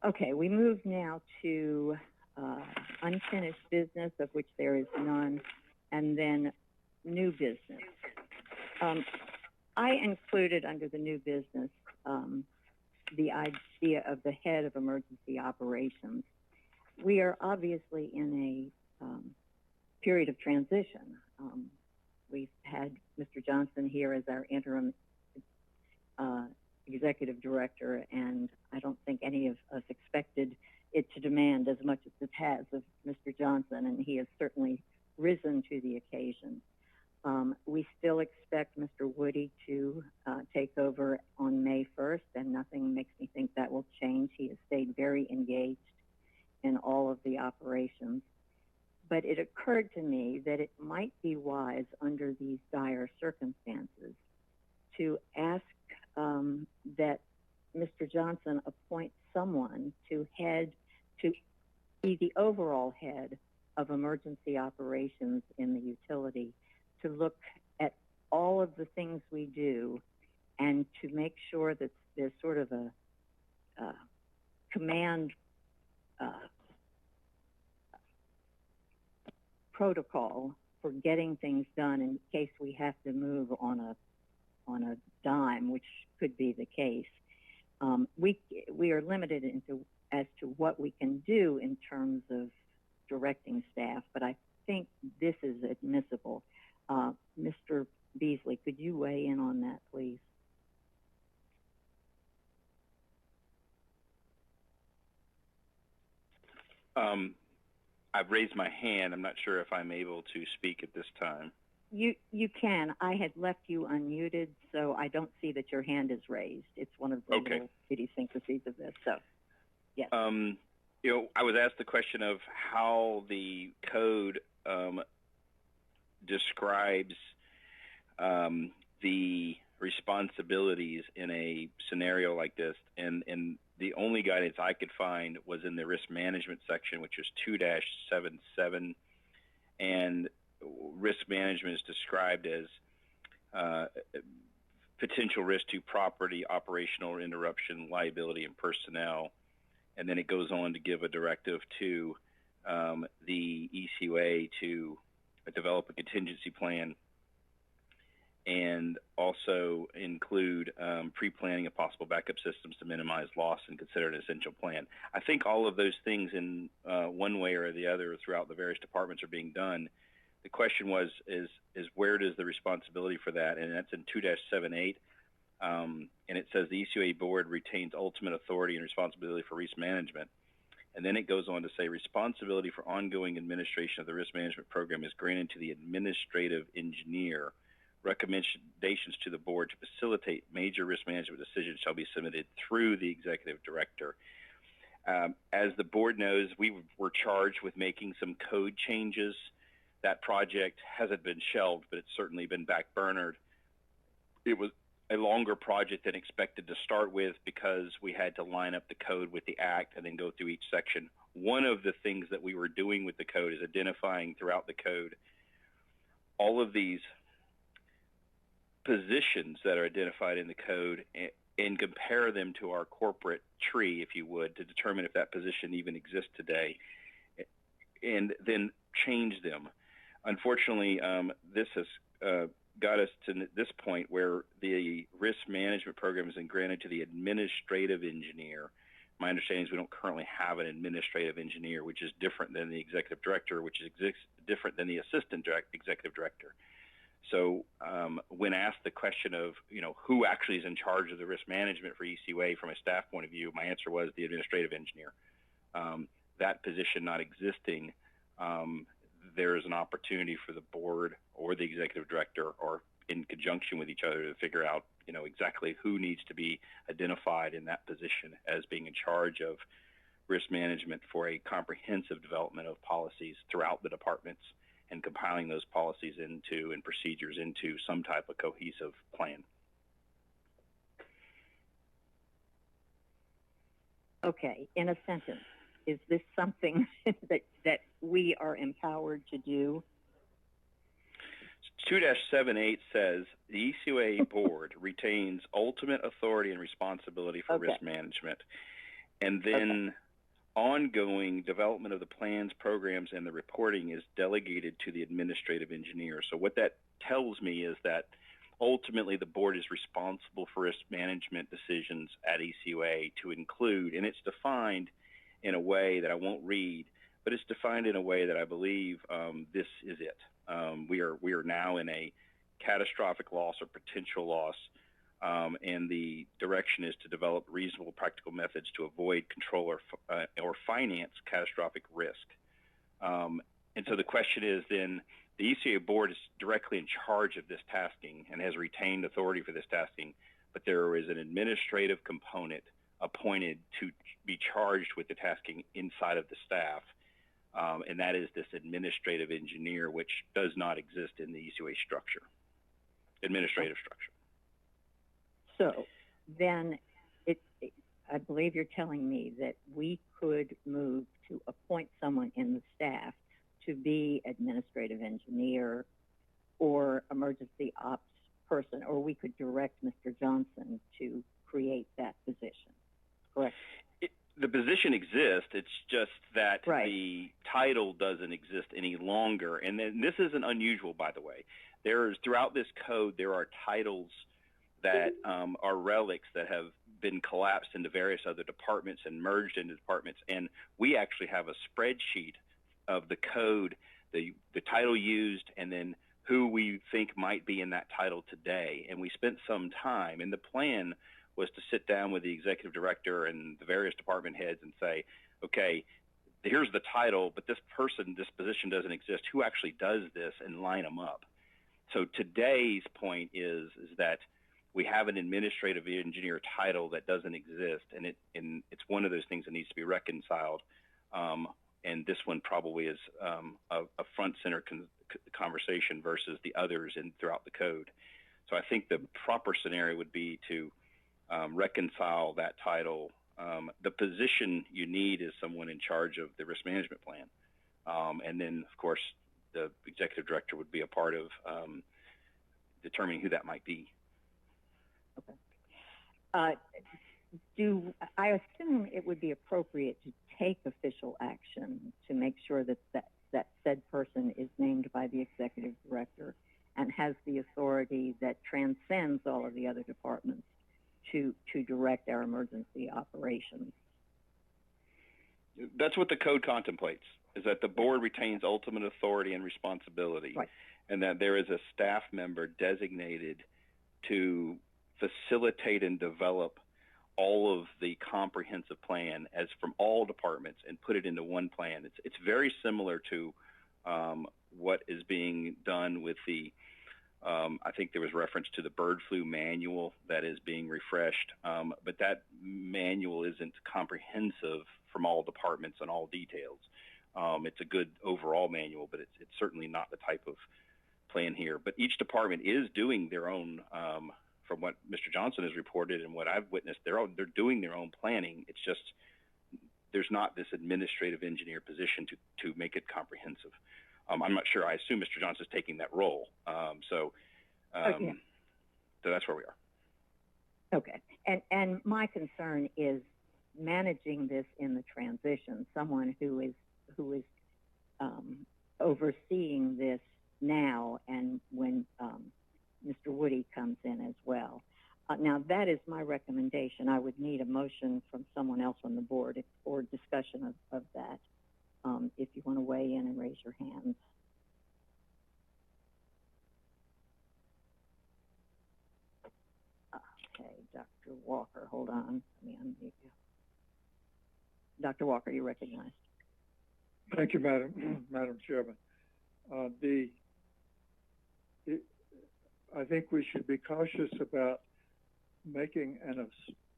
Speaker 1: Okay, we move now to unfinished business, of which there is none, and then new business. I included under the new business the idea of the head of emergency operations. We are obviously in a period of transition. We've had Mr. Johnson here as our interim executive director, and I don't think any of us expected it to demand as much as it has of Mr. Johnson, and he has certainly risen to the occasion. We still expect Mr. Woody to take over on May 1st, and nothing makes me think that will change. He has stayed very engaged in all of the operations. But it occurred to me that it might be wise under these dire circumstances to ask that Mr. Johnson appoint someone to be the overall head of emergency operations in the utility, to look at all of the things we do and to make sure that there's sort of a command protocol for getting things done in case we have to move on a dime, which could be the case. We are limited as to what we can do in terms of directing staff, but I think this is admissible. Mr. Beasley, could you weigh in on that, please?
Speaker 8: I've raised my hand. I'm not sure if I'm able to speak at this time.
Speaker 1: You can. I had left you unmuted, so I don't see that your hand is raised. It's one of the little idiosyncrasies of this. So, yes.
Speaker 8: I was asked the question of how the code describes the responsibilities in a scenario like this, and the only guidance I could find was in the risk management section, which is 2-77, and risk management is described as potential risk to property, operational interruption, liability, and personnel. And then it goes on to give a directive to the ECUA to develop a contingency plan and also include pre-planning of possible backup systems to minimize loss and consider an essential plan. I think all of those things in one way or the other throughout the various departments are being done. The question is where does the responsibility for that? And that's in 2-78. And it says the ECUA board retains ultimate authority and responsibility for risk management. And then it goes on to say responsibility for ongoing administration of the risk management program is granted to the administrative engineer. Recommendations to the board to facilitate major risk management decisions shall be submitted through the executive director. As the board knows, we were charged with making some code changes. That project hasn't been shelved, but it's certainly been backburnered. It was a longer project than expected to start with because we had to line up the code with the act and then go through each section. One of the things that we were doing with the code is identifying throughout the code all of these positions that are identified in the code and compare them to our corporate tree, if you would, to determine if that position even exists today, and then change them. Unfortunately, this has got us to this point where the risk management program has been granted to the administrative engineer. My understanding is we don't currently have an administrative engineer, which is different than the executive director, which is different than the assistant executive director. So when asked the question of, who actually is in charge of the risk management for ECUA from a staff point of view, my answer was the administrative engineer. That position not existing, there is an opportunity for the board or the executive director or in conjunction with each other to figure out, exactly who needs to be identified in that position as being in charge of risk management for a comprehensive development of policies throughout the departments and compiling those policies into and procedures into some type of cohesive plan.
Speaker 1: Okay, in a sentence, is this something that we are empowered to do?
Speaker 8: 2-78 says the ECUA board retains ultimate authority and responsibility for risk management. And then ongoing development of the plans, programs, and the reporting is delegated to the administrative engineer. So what that tells me is that ultimately the board is responsible for risk management decisions at ECUA to include, and it's defined in a way that I won't read, but it's defined in a way that I believe this is it. We are now in a catastrophic loss or potential loss, and the direction is to develop reasonable practical methods to avoid, control, or finance catastrophic risk. And so the question is then, the ECA board is directly in charge of this tasking and has retained authority for this tasking, but there is an administrative component appointed to be charged with the tasking inside of the staff, and that is this administrative engineer, which does not exist in the ECA structure, administrative structure.
Speaker 1: So then I believe you're telling me that we could move to appoint someone in the staff to be administrative engineer or emergency ops person, or we could direct Mr. Johnson to create that position, correct?
Speaker 8: The position exists. It's just that the title doesn't exist any longer. And then this isn't unusual, by the way. Throughout this code, there are titles that are relics that have been collapsed into various other departments and merged into departments. And we actually have a spreadsheet of the code, the title used, and then who we think might be in that title today. And we spent some time, and the plan was to sit down with the executive director and the various department heads and say, okay, here's the title, but this position doesn't exist. Who actually does this, and line them up? So today's point is that we have an administrative engineer title that doesn't exist, and it's one of those things that needs to be reconciled. And this one probably is a front center conversation versus the others throughout the code. So I think the proper scenario would be to reconcile that title. The position you need is someone in charge of the risk management plan. And then, of course, the executive director would be a part of determining who that might be.
Speaker 1: Okay. I assume it would be appropriate to take official action to make sure that said person is named by the executive director and has the authority that transcends all of the other departments to direct our emergency operations.
Speaker 8: That's what the code contemplates, is that the board retains ultimate authority and responsibility, and that there is a staff member designated to facilitate and develop all of the comprehensive plan as from all departments and put it into one plan. It's very similar to what is being done with the, I think there was reference to the bird flu manual that is being refreshed, but that manual isn't comprehensive from all departments and all details. It's a good overall manual, but it's certainly not the type of plan here. But each department is doing their own, from what Mr. Johnson has reported and what I've witnessed, they're doing their own planning. It's just there's not this administrative engineer position to make it comprehensive. I'm not sure. I assume Mr. Johnson's taking that role. So that's where we are. Okay.
Speaker 1: And my concern is managing this in the transition, someone who is overseeing this now and when Mr. Woody comes in as well. Now, that is my recommendation. I would need a motion from someone else on the board or discussion of that. If you want to weigh in and raise your hands. Okay, Dr. Walker, hold on. Let me unmute you. Dr. Walker, you're recognized.
Speaker 6: Thank you, Madam Chairman. I think we should be cautious about making an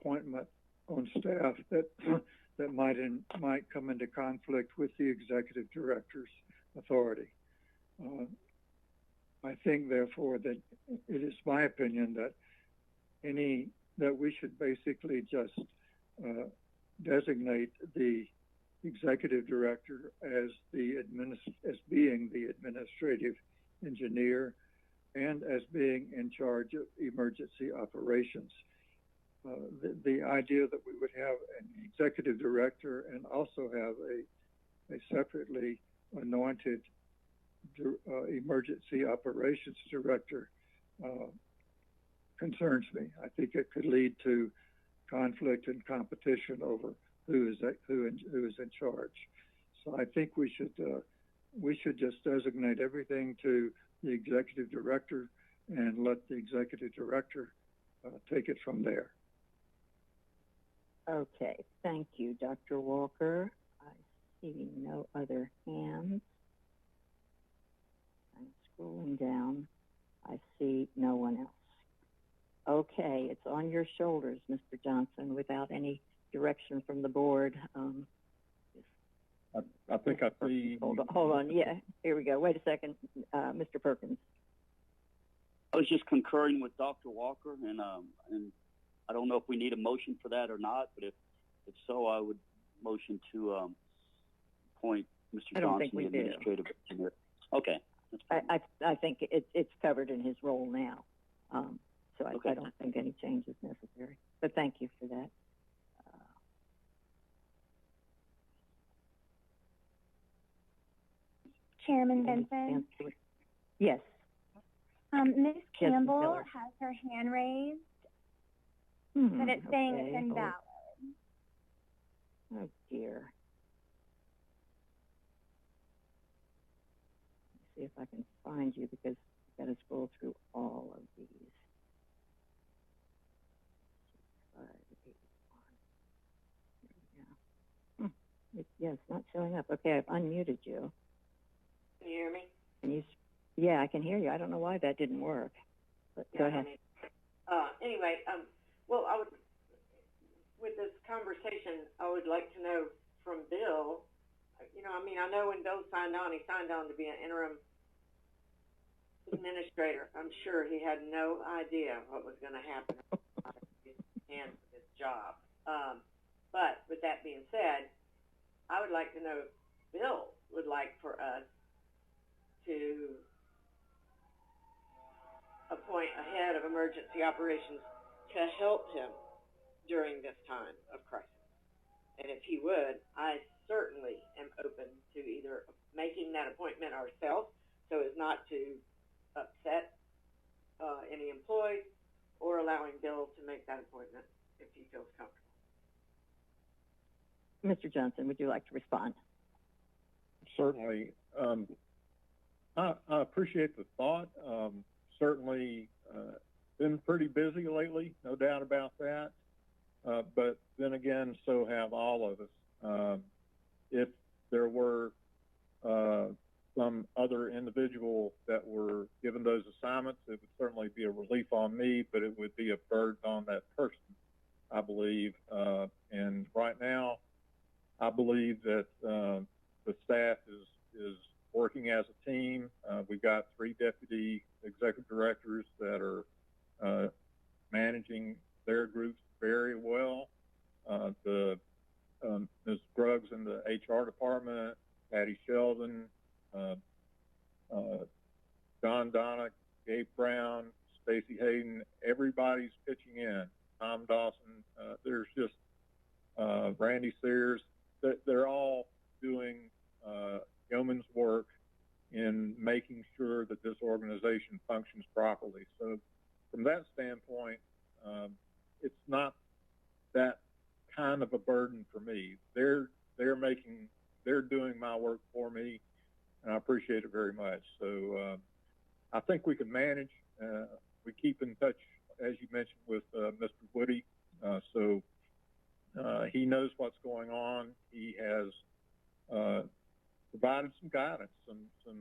Speaker 6: appointment on staff that might come into conflict with the executive director's authority. I think, therefore, that it is my opinion that we should basically just designate the executive director as being the administrative engineer and as being in charge of emergency operations. the idea that we would have an executive director and also have a separately anointed emergency operations director concerns me. I think it could lead to conflict and competition over who is in charge. So I think we should just designate everything to the executive director and let the executive director take it from there.
Speaker 1: Okay, thank you, Dr. Walker. I see no other hands. I'm scrolling down. I see no one else. Okay, it's on your shoulders, Mr. Johnson, without any direction from the board.
Speaker 5: I think I see.
Speaker 1: Hold on. Yeah, here we go. Wait a second, Mr. Perkins.
Speaker 2: I was just concurring with Dr. Walker, and I don't know if we need a motion for that or not, but if so, I would motion to appoint Mr. Johnson, the administrative engineer. Okay.
Speaker 1: I think it's covered in his role now, so I don't think any change is necessary. But thank you for that.
Speaker 7: Chairman Benson?
Speaker 1: Yes.
Speaker 7: Ms. Campbell has her hand raised, but it's saying it's invalid.
Speaker 1: Oh, dear. Let's see if I can find you, because I've got to scroll through all of these. 581. Yeah, it's not showing up. Okay, I've unmuted you.
Speaker 3: Can you hear me?
Speaker 1: Can you? Yeah, I can hear you. I don't know why that didn't work. But go ahead.
Speaker 3: Anyway, well, with this conversation, I would like to know from Bill, I know when Bill signed on, he signed on to be an interim administrator. I'm sure he had no idea what was going to happen in his hands with his job. But with that being said, I would like to know if Bill would like for us to appoint a head of emergency operations to help him during this time of crisis. And if he would, I certainly am open to either making that appointment ourselves so as not to upset any employees, or allowing Bill to make that appointment if he feels comfortable.
Speaker 1: Mr. Johnson, would you like to respond?
Speaker 5: Certainly. I appreciate the thought. Certainly been pretty busy lately, no doubt about that. But then again, so have all of us. If there were some other individual that were given those assignments, it would certainly be a relief on me, but it would be a burden on that person, I believe. And right now, I believe that the staff is working as a team. We've got 3 deputy executive directors that are managing their groups very well. Ms. Gruggs in the HR department, Patty Sheldon, John Donna, Gabe Brown, Stacy Hayden, everybody's pitching in. Tom Dawson, there's just Randy Sears. They're all doing yeoman's work in making sure that this organization functions properly. So from that standpoint, it's not that kind of a burden for me. They're doing my work for me, and I appreciate it very much. So I think we can manage. We keep in touch, as you mentioned, with Mr. Woody. So he knows what's going on. He has provided some guidance, some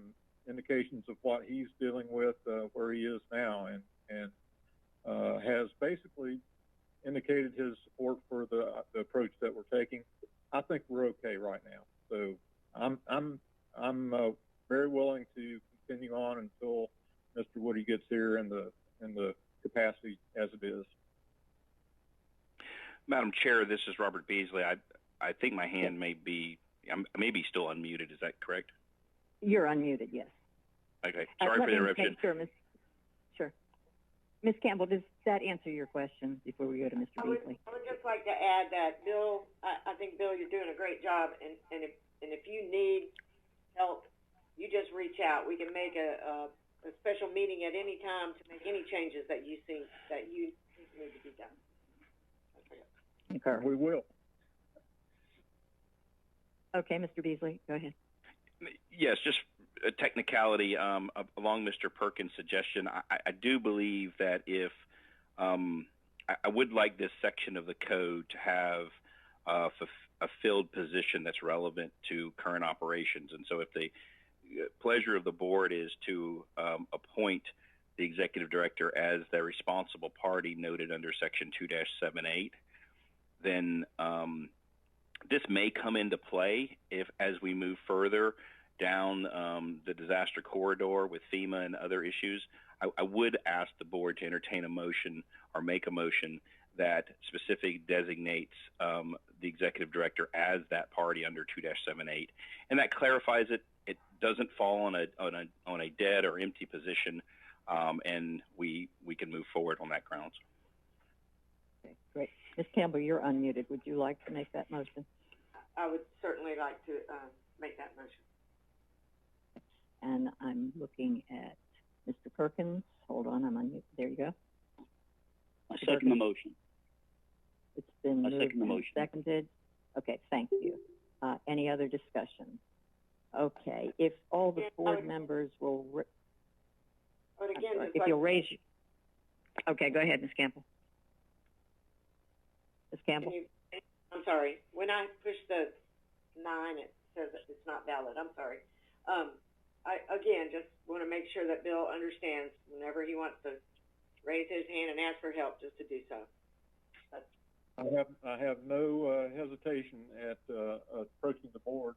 Speaker 5: indications of what he's dealing with, where he is now, and has basically indicated his support for the approach that we're taking. I think we're okay right now. So I'm very willing to continue on until Mr. Woody gets here in the capacity as it is.
Speaker 8: Madam Chair, this is Robert Beasley. I think my hand may be still unmuted. Is that correct?
Speaker 1: You're unmuted, yes.
Speaker 8: Okay. Sorry for the interruption.
Speaker 1: Make sure, Ms. Sure. Ms. Campbell, does that answer your question before we go to Mr. Beasley?
Speaker 3: I would just like to add that, Bill, I think, Bill, you're doing a great job, and if you need help, you just reach out. We can make a special meeting at any time to make any changes that you think need to be done.
Speaker 1: Concur.
Speaker 5: We will.
Speaker 1: Okay, Mr. Beasley, go ahead.
Speaker 8: Yes, just a technicality along Mr. Perkins' suggestion. I do believe that if I would like this section of the code to have a filled position that's relevant to current operations, and so if the pleasure of the board is to appoint the executive director as the responsible party noted under Section 2-78, then this may come into play as we move further down the disaster corridor with FEMA and other issues. I would ask the board to entertain a motion or make a motion that specifically designates the executive director as that party under 2-78, and that clarifies it. It doesn't fall on a dead or empty position, and we can move forward on that grounds.
Speaker 1: Okay, great. Ms. Campbell, you're unmuted. Would you like to make that motion?
Speaker 3: I would certainly like to make that motion.
Speaker 1: And I'm looking at Mr. Perkins. Hold on, I'm unmuted. There you go.
Speaker 2: I second the motion.
Speaker 1: It's been moved and
Speaker 2: motion.
Speaker 1: Seconded. Okay, thank you. Any other discussion? Okay, if all the board members will,
Speaker 3: But again,
Speaker 1: if you'll raise, okay, go ahead, Ms. Campbell. Ms. Campbell?
Speaker 3: I'm sorry. When I push the 9, it says that it's not valid. I'm sorry. I, again, just want to make sure that Bill understands whenever he wants to raise his hand and ask for help, just to do so.
Speaker 5: I have no hesitation at approaching the board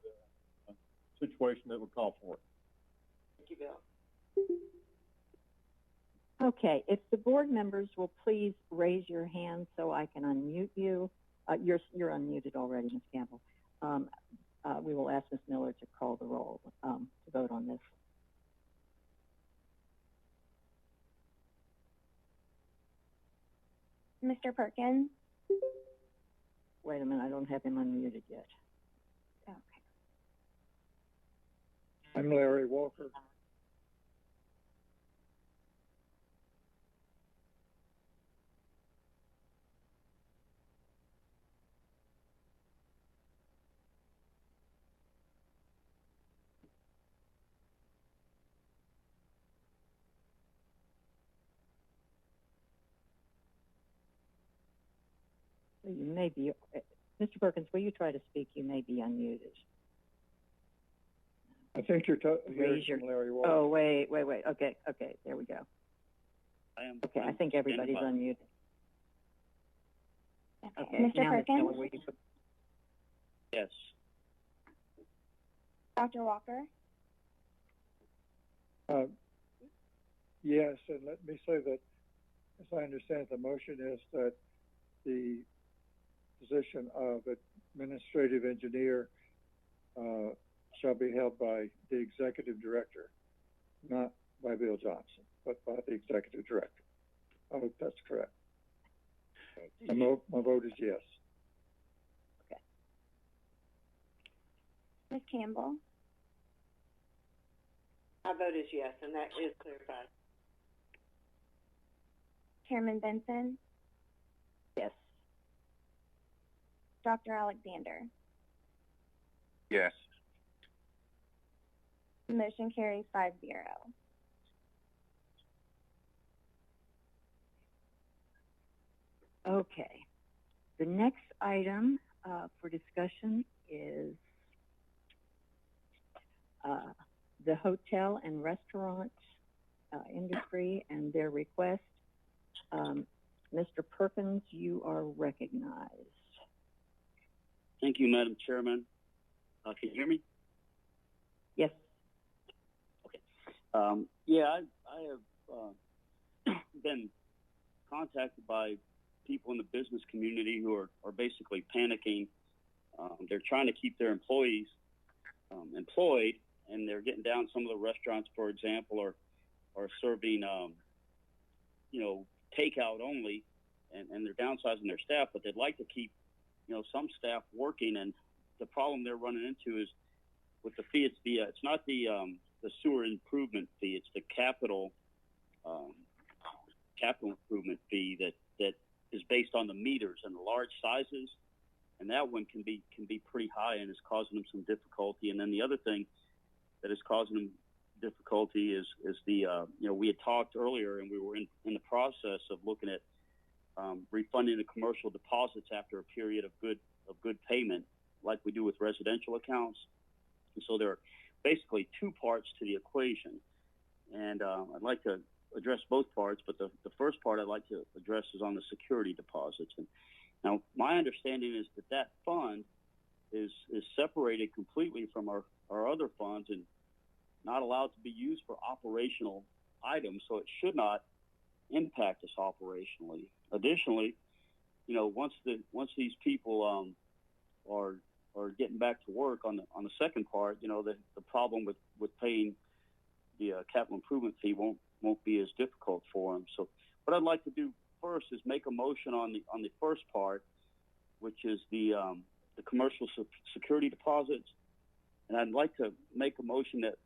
Speaker 5: in a situation that would call for it.
Speaker 3: Thank you, Bill.
Speaker 1: Okay, if the board members will please raise your hand so I can unmute you. You're unmuted already, Ms. Campbell. We will ask Ms. Miller to call the roll to vote on this.
Speaker 7: Mr. Perkins?
Speaker 1: Wait a minute, I don't have him unmuted yet.
Speaker 7: Okay.
Speaker 6: I'm Larry Walker.
Speaker 1: You may be, Mr. Perkins, will you try to speak? You may be unmuted.
Speaker 6: I think you're hearing from Larry Walker.
Speaker 1: Oh, wait. Okay, there we go. I think everybody's unmuted. Okay,
Speaker 7: Mr.
Speaker 1: now, Ms.
Speaker 7: Perkins?
Speaker 1: Miller, will you put...
Speaker 2: Yes.
Speaker 7: Dr. Walker?
Speaker 6: Yes, and let me say that, as I understand it, the motion is that the position of administrative engineer shall be held by the executive director, not by Bill Johnson, but by the executive director. I hope that's correct. My vote is yes.
Speaker 1: Okay.
Speaker 7: Ms. Campbell?
Speaker 3: My vote is yes, and that is clarified.
Speaker 7: Chairman Benson?
Speaker 1: Yes.
Speaker 7: Dr. Alexander?
Speaker 8: Yes.
Speaker 7: The motion carries 5-0.
Speaker 1: Okay. The next item for discussion is the hotel and restaurant industry and their request. Mr. Perkins, you are recognized.
Speaker 2: Thank you, Madam Chairman. Can you hear me?
Speaker 1: Yes.
Speaker 2: Okay. Yeah, I have been contacted by people in the business community who are basically panicking. They're trying to keep their employees employed, and they're getting down. Some of the restaurants, for example, are serving takeout only, and they're downsizing their staff, but they'd like to keep, some staff working. And the problem they're running into is with the fee. It's not the sewer improvement fee. It's the capital improvement fee that is based on the meters and the large sizes, and that one can be pretty high and is causing them some difficulty. And then the other thing that is causing them difficulty is the we had talked earlier, and we were in the process of looking at refunding the commercial deposits after a period of good payment, like we do with residential accounts. And so there are basically two parts to the equation, and I'd like to address both parts, but the first part I'd like to address is on the security deposits. And now my understanding is that fund is separated completely from our other funds and not allowed to be used for operational items, so it should not impact us operationally. Additionally, once these people are getting back to work on the second part, the problem with paying the capital improvement fee won't be as difficult for them. So what I'd like to do first is make a motion on the first part, which is the commercial security deposits, and I'd like to make a motion that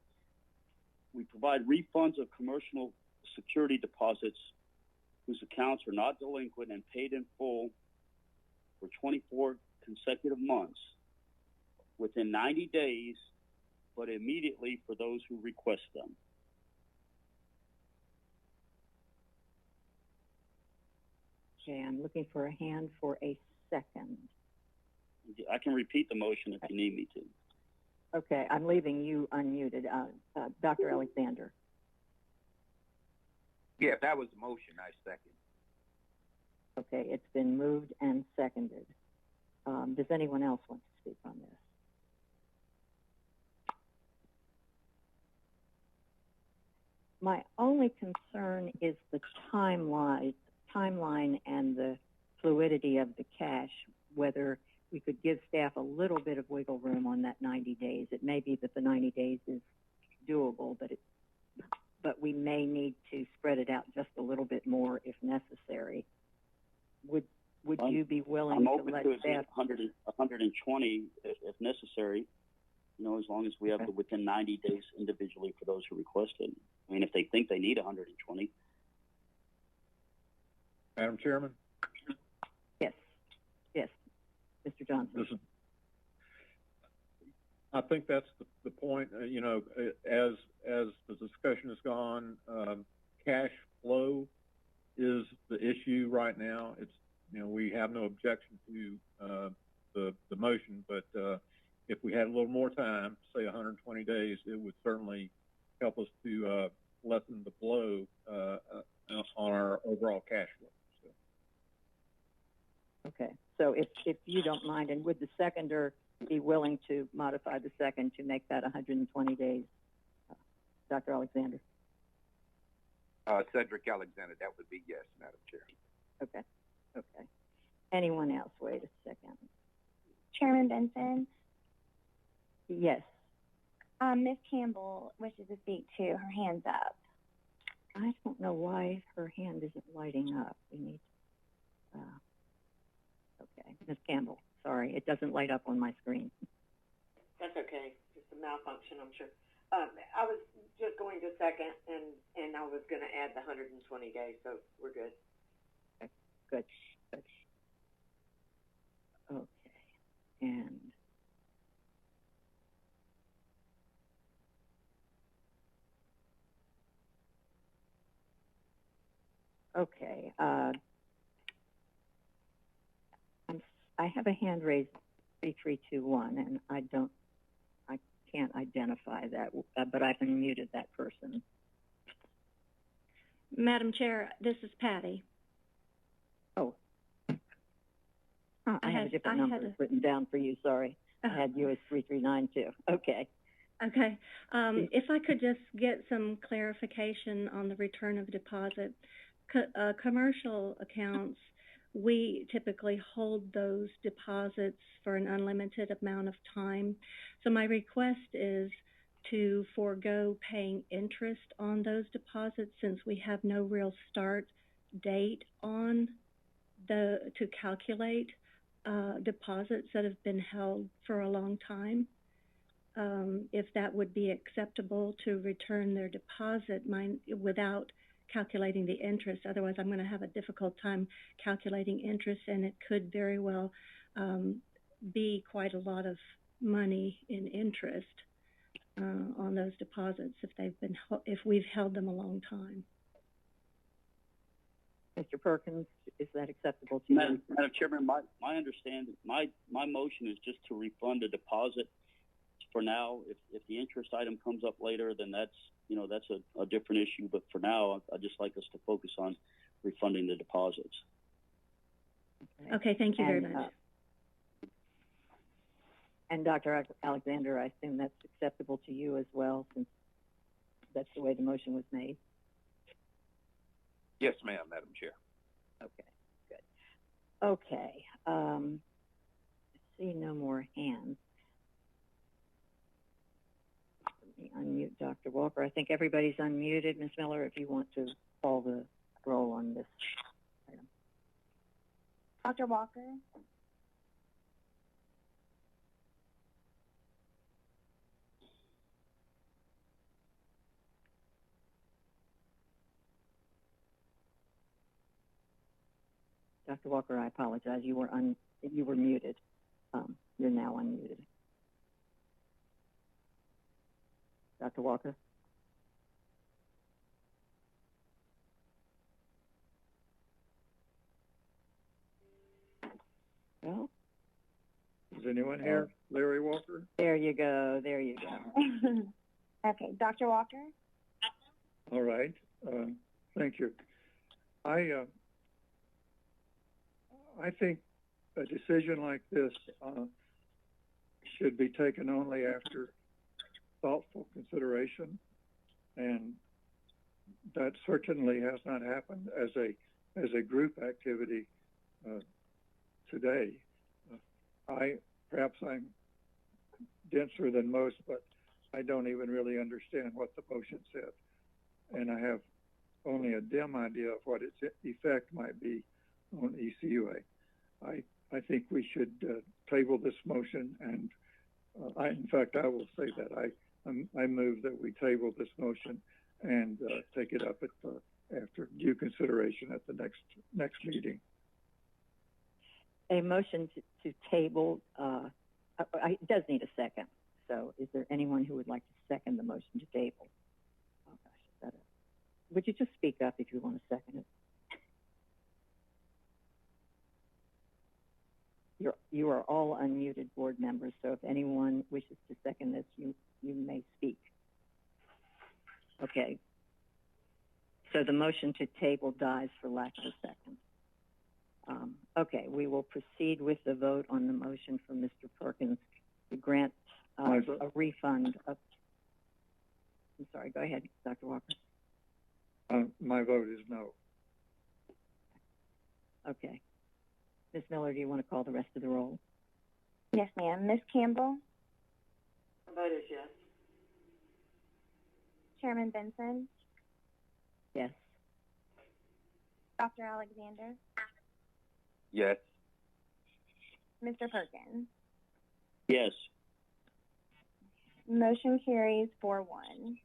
Speaker 2: we provide refunds of commercial security deposits whose accounts are not delinquent and paid in full for 24 consecutive months within 90 days, but immediately for those who request them.
Speaker 1: Okay, I'm looking for a hand for a second.
Speaker 2: I can repeat the motion if you need me to.
Speaker 1: Okay, I'm leaving you unmuted. Dr. Alexander.
Speaker 4: Yeah, that was the motion. I second.
Speaker 1: Okay, it's been moved and seconded. Does anyone else want to speak on this? My only concern is the timeline and the fluidity of the cash, whether we could give staff a little bit of wiggle room on that 90 days. It may be that the 90 days is doable, but we may need to spread it out just a little bit more if necessary. Would you be willing
Speaker 2: I'm
Speaker 1: to
Speaker 2: open
Speaker 1: let
Speaker 2: to
Speaker 1: staff
Speaker 2: 120 if necessary, as long as we have it within 90 days individually for those who request it. I mean, if they think they need 120.
Speaker 5: Madam Chairman?
Speaker 1: Yes, Mr. Johnson.
Speaker 5: I think that's the point. As the discussion has gone, cash flow is the issue right now. It's we have no objection to the motion, but if we had a little more time, say 120 days, it would certainly help us to lessen the blow on our overall cash flow.
Speaker 1: Okay, so if you don't mind, and would the seconder be willing to modify the second to make that 120 days, Dr. Alexander?
Speaker 4: Cedric Alexander, that would be yes, Madam Chair.
Speaker 1: Okay. Anyone else? Wait a second.
Speaker 7: Chairman Benson?
Speaker 1: Yes.
Speaker 7: Ms. Campbell wishes to speak too. Her hand's up.
Speaker 1: I don't know why her hand isn't lighting up. We need. Okay, Ms. Campbell. Sorry, it doesn't light up on my screen.
Speaker 3: That's okay. Just a malfunction, I'm sure. I was just going to second, and I was going to add the 120 days, so we're good.
Speaker 1: Okay, good. Okay, and okay. I have a hand raised 3321, and I can't identify that, but I've unmuted that person.
Speaker 10: Madam Chair, this is Patty.
Speaker 1: Oh. I have a different number written down for you, sorry. I had you as 3392. Okay.
Speaker 10: Okay. If I could just get some clarification on the return of deposit. Commercial accounts, we typically hold those deposits for an unlimited amount of time. So my request is to forego paying interest on those deposits since we have no real start date on to calculate deposits that have been held for a long time. If that would be acceptable to return their deposit without calculating the interest. Otherwise, I'm going to have a difficult time calculating interest, and it could very well be quite a lot of money in interest on those deposits if we've held them a long time.
Speaker 1: Mr. Perkins, is that acceptable to you?
Speaker 2: Madam Chairman, my understanding, my motion is just to refund the deposit for now. If the interest item comes up later, then that's a different issue. But for now, I'd just like us to focus on refunding the deposits.
Speaker 10: Okay, thank you very much.
Speaker 1: And Dr. Alexander, I assume that's acceptable to you as well, since that's the way the motion was made?
Speaker 4: Yes, ma'am, Madam Chair.
Speaker 1: Okay, good. Okay, I see no more hands. Let me unmute Dr. Walker. I think everybody's unmuted. Ms. Miller, if you want to call the roll on this item.
Speaker 7: Dr. Walker?
Speaker 1: Dr. Walker, I apologize. You were muted. You're now unmuted. Dr. Walker? Well,
Speaker 6: Is anyone here? Larry Walker?
Speaker 1: there you go. There you go.
Speaker 7: Okay, Dr. Walker?
Speaker 6: All right. Thank you. I think a decision like this should be taken only after thoughtful consideration, and that certainly has not happened as a group activity today. Perhaps I'm denser than most, but I don't even really understand what the motion said, and I have only a dim idea of what its effect might be on ECUA. I think we should table this motion, and in fact, I will say that I move that we table this motion and take it up after due consideration at the next meeting.
Speaker 1: A motion to table, it does need a second. So is there anyone who would like to second the motion to table? Oh gosh, would you just speak up if you want to second it? You are all unmuted board members, so if anyone wishes to second this, you may speak. Okay. So the motion to table dies for lack of a second. Okay, we will proceed with the vote on the motion for Mr. Perkins to grant a refund of... I'm sorry, go ahead, Dr. Walker.
Speaker 6: My vote is no.
Speaker 1: Okay. Ms. Miller, do you want to call the rest of the roll?
Speaker 7: Yes, ma'am. Ms. Campbell?
Speaker 3: My vote is yes.
Speaker 7: Chairman Benson?
Speaker 1: Yes.
Speaker 7: Dr. Alexander?
Speaker 4: Yes.
Speaker 7: Mr. Perkins?
Speaker 2: Yes.
Speaker 7: Motion carries 4-1.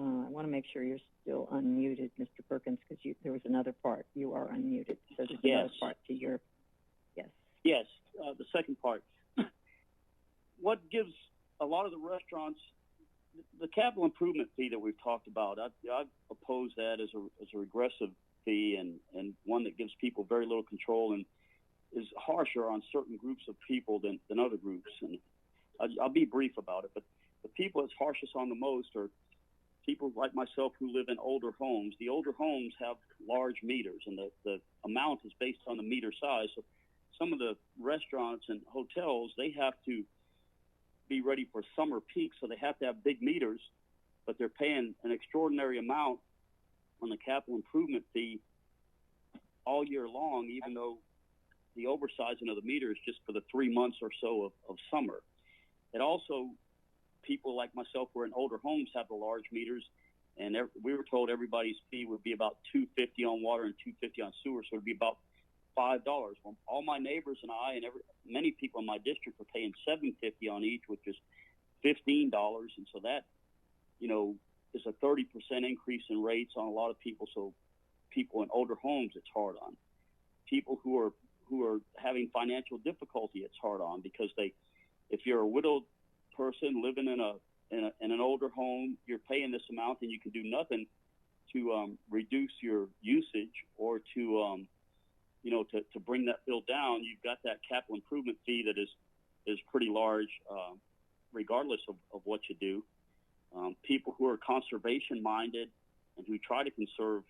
Speaker 1: I want to make sure you're still unmuted, Mr. Perkins, because there was another part. You are unmuted, so there's another part to your... Yes.
Speaker 2: Yes, the second part. What gives a lot of the restaurants the capital improvement fee that we've talked about? I oppose that as a regressive fee and one that gives people very little control and is harsher on certain groups of people than other groups. And I'll be brief about it, but the people it's harshest on the most are people like myself who live in older homes. The older homes have large meters, and the amount is based on the meter size. So some of the restaurants and hotels, they have to be ready for summer peak, so they have to have big meters, but they're paying an extraordinary amount on the capital improvement fee all year long, even though the oversizing of the meter is just for the 3 months or so of summer. It also, people like myself who are in older homes have the large meters, and we were told everybody's fee would be about $2.50 on water and $2.50 on sewer, so it'd be about $5. Well, all my neighbors and I and many people in my district are paying $7.50 on each, which is $15, and so that, is a 30% increase in rates on a lot of people. So people in older homes, it's hard on. People who are having financial difficulty, it's hard on, because if you're a widowed person living in an older home, you're paying this amount and you can do nothing to reduce your usage or to bring that bill down. You've got that capital improvement fee that is pretty large, regardless of what you do. People who are conservation minded and who try to conserve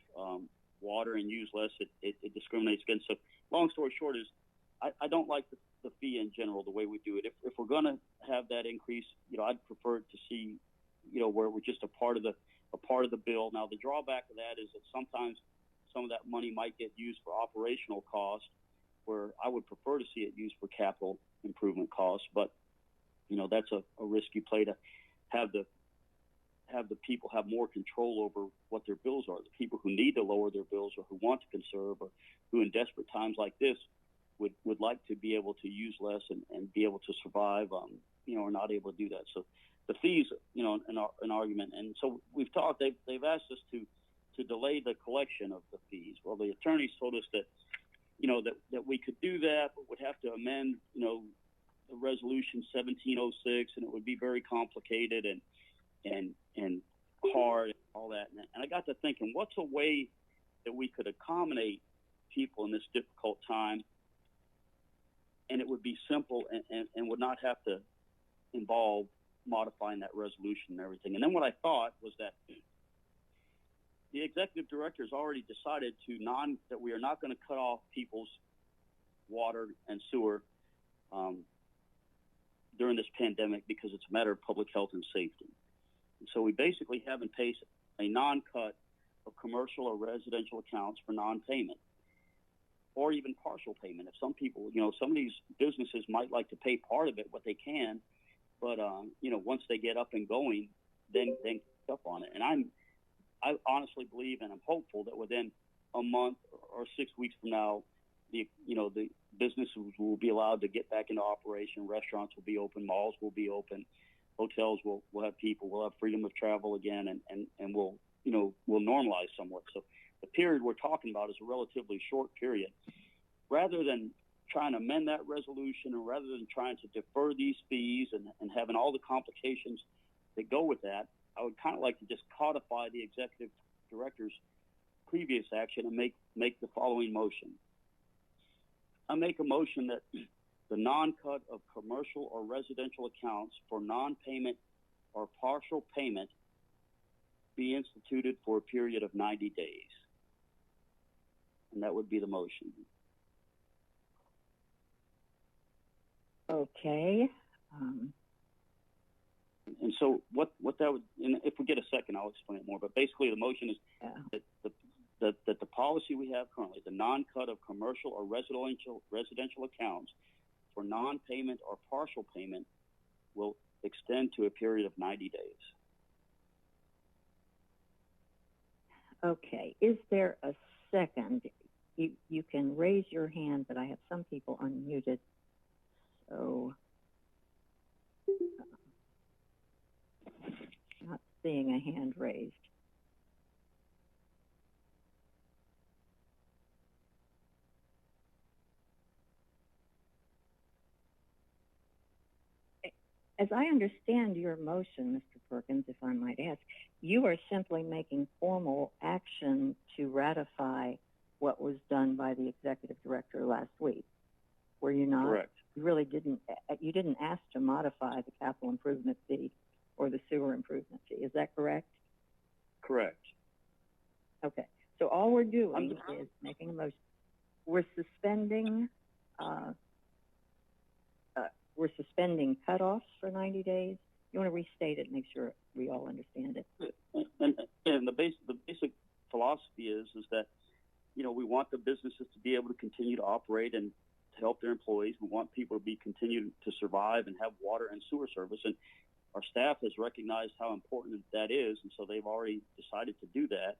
Speaker 2: water and use less, it discriminates against. So long story short is, I don't like the fee in general, the way we do it. If we're going to have that increase, I'd prefer to see, where we're just a part of the bill. Now, the drawback of that is that sometimes some of that money might get used for operational costs, where I would prefer to see it used for capital improvement costs. But, that's a risk you play, to have the people have more control over what their bills are. The people who need to lower their bills, or who want to conserve, or who in desperate times like this would like to be able to use less and be able to survive, are not able to do that. So the fees, an argument. And so we've talked, they've asked us to delay the collection of the fees. Well, the attorneys told us that, that we could do that, but would have to amend, the resolution 1706, and it would be very complicated and hard and all that. And I got to thinking, what's a way that we could accommodate people in this difficult time, and it would be simple and would not have to involve modifying that resolution and everything. And then what I thought was that the executive director has already decided that we are not going to cut off people's water and sewer during this pandemic, because it's a matter of public health and safety. And so we basically have in place a non-cut of commercial or residential accounts for non-payment, or even partial payment. If some people, some of these businesses might like to pay part of it, what they can, but once they get up and going, then pick up on it. And I honestly believe, and I'm hopeful, that within a month or 6 weeks from now, the businesses will be allowed to get back into operation. Restaurants will be open, malls will be open, hotels will have people, we'll have freedom of travel again, and we'll normalize somewhat. So the period we're talking about is a relatively short period. Rather than trying to amend that resolution, or rather than trying to defer these fees and having all the complications that go with that, I would kind of like to just codify the executive director's previous action and make the following motion. I make a motion that the non-cut of commercial or residential accounts for non-payment or partial payment be instituted for a period of 90 days. And that would be the motion.
Speaker 1: Okay.
Speaker 2: And so what that would, and if we get a second, I'll explain it more. But basically, the motion is that the policy we have currently, the non-cut of commercial or residential accounts for non-payment or partial payment, will extend to a period of 90 days.
Speaker 1: Okay. Is there a second? You can raise your hand, but I have some people unmuted. So, not seeing a hand raised. As I understand your motion, Mr. Perkins, if I might ask, you are simply making formal action to ratify what was done by the executive director last week, were you not?
Speaker 2: Correct.
Speaker 1: You really didn't ask to modify the capital improvement fee or the sewer improvement fee. Is that correct?
Speaker 2: Correct.
Speaker 1: Okay. So all we're doing is making a motion. We're suspending cutoffs for 90 days. You want to restate it and make sure we all understand it.
Speaker 2: And the basic philosophy is that, we want the businesses to be able to continue to operate and help their employees. We want people to be continued to survive and have water and sewer service. And our staff has recognized how important that is, and so they've already decided to do that.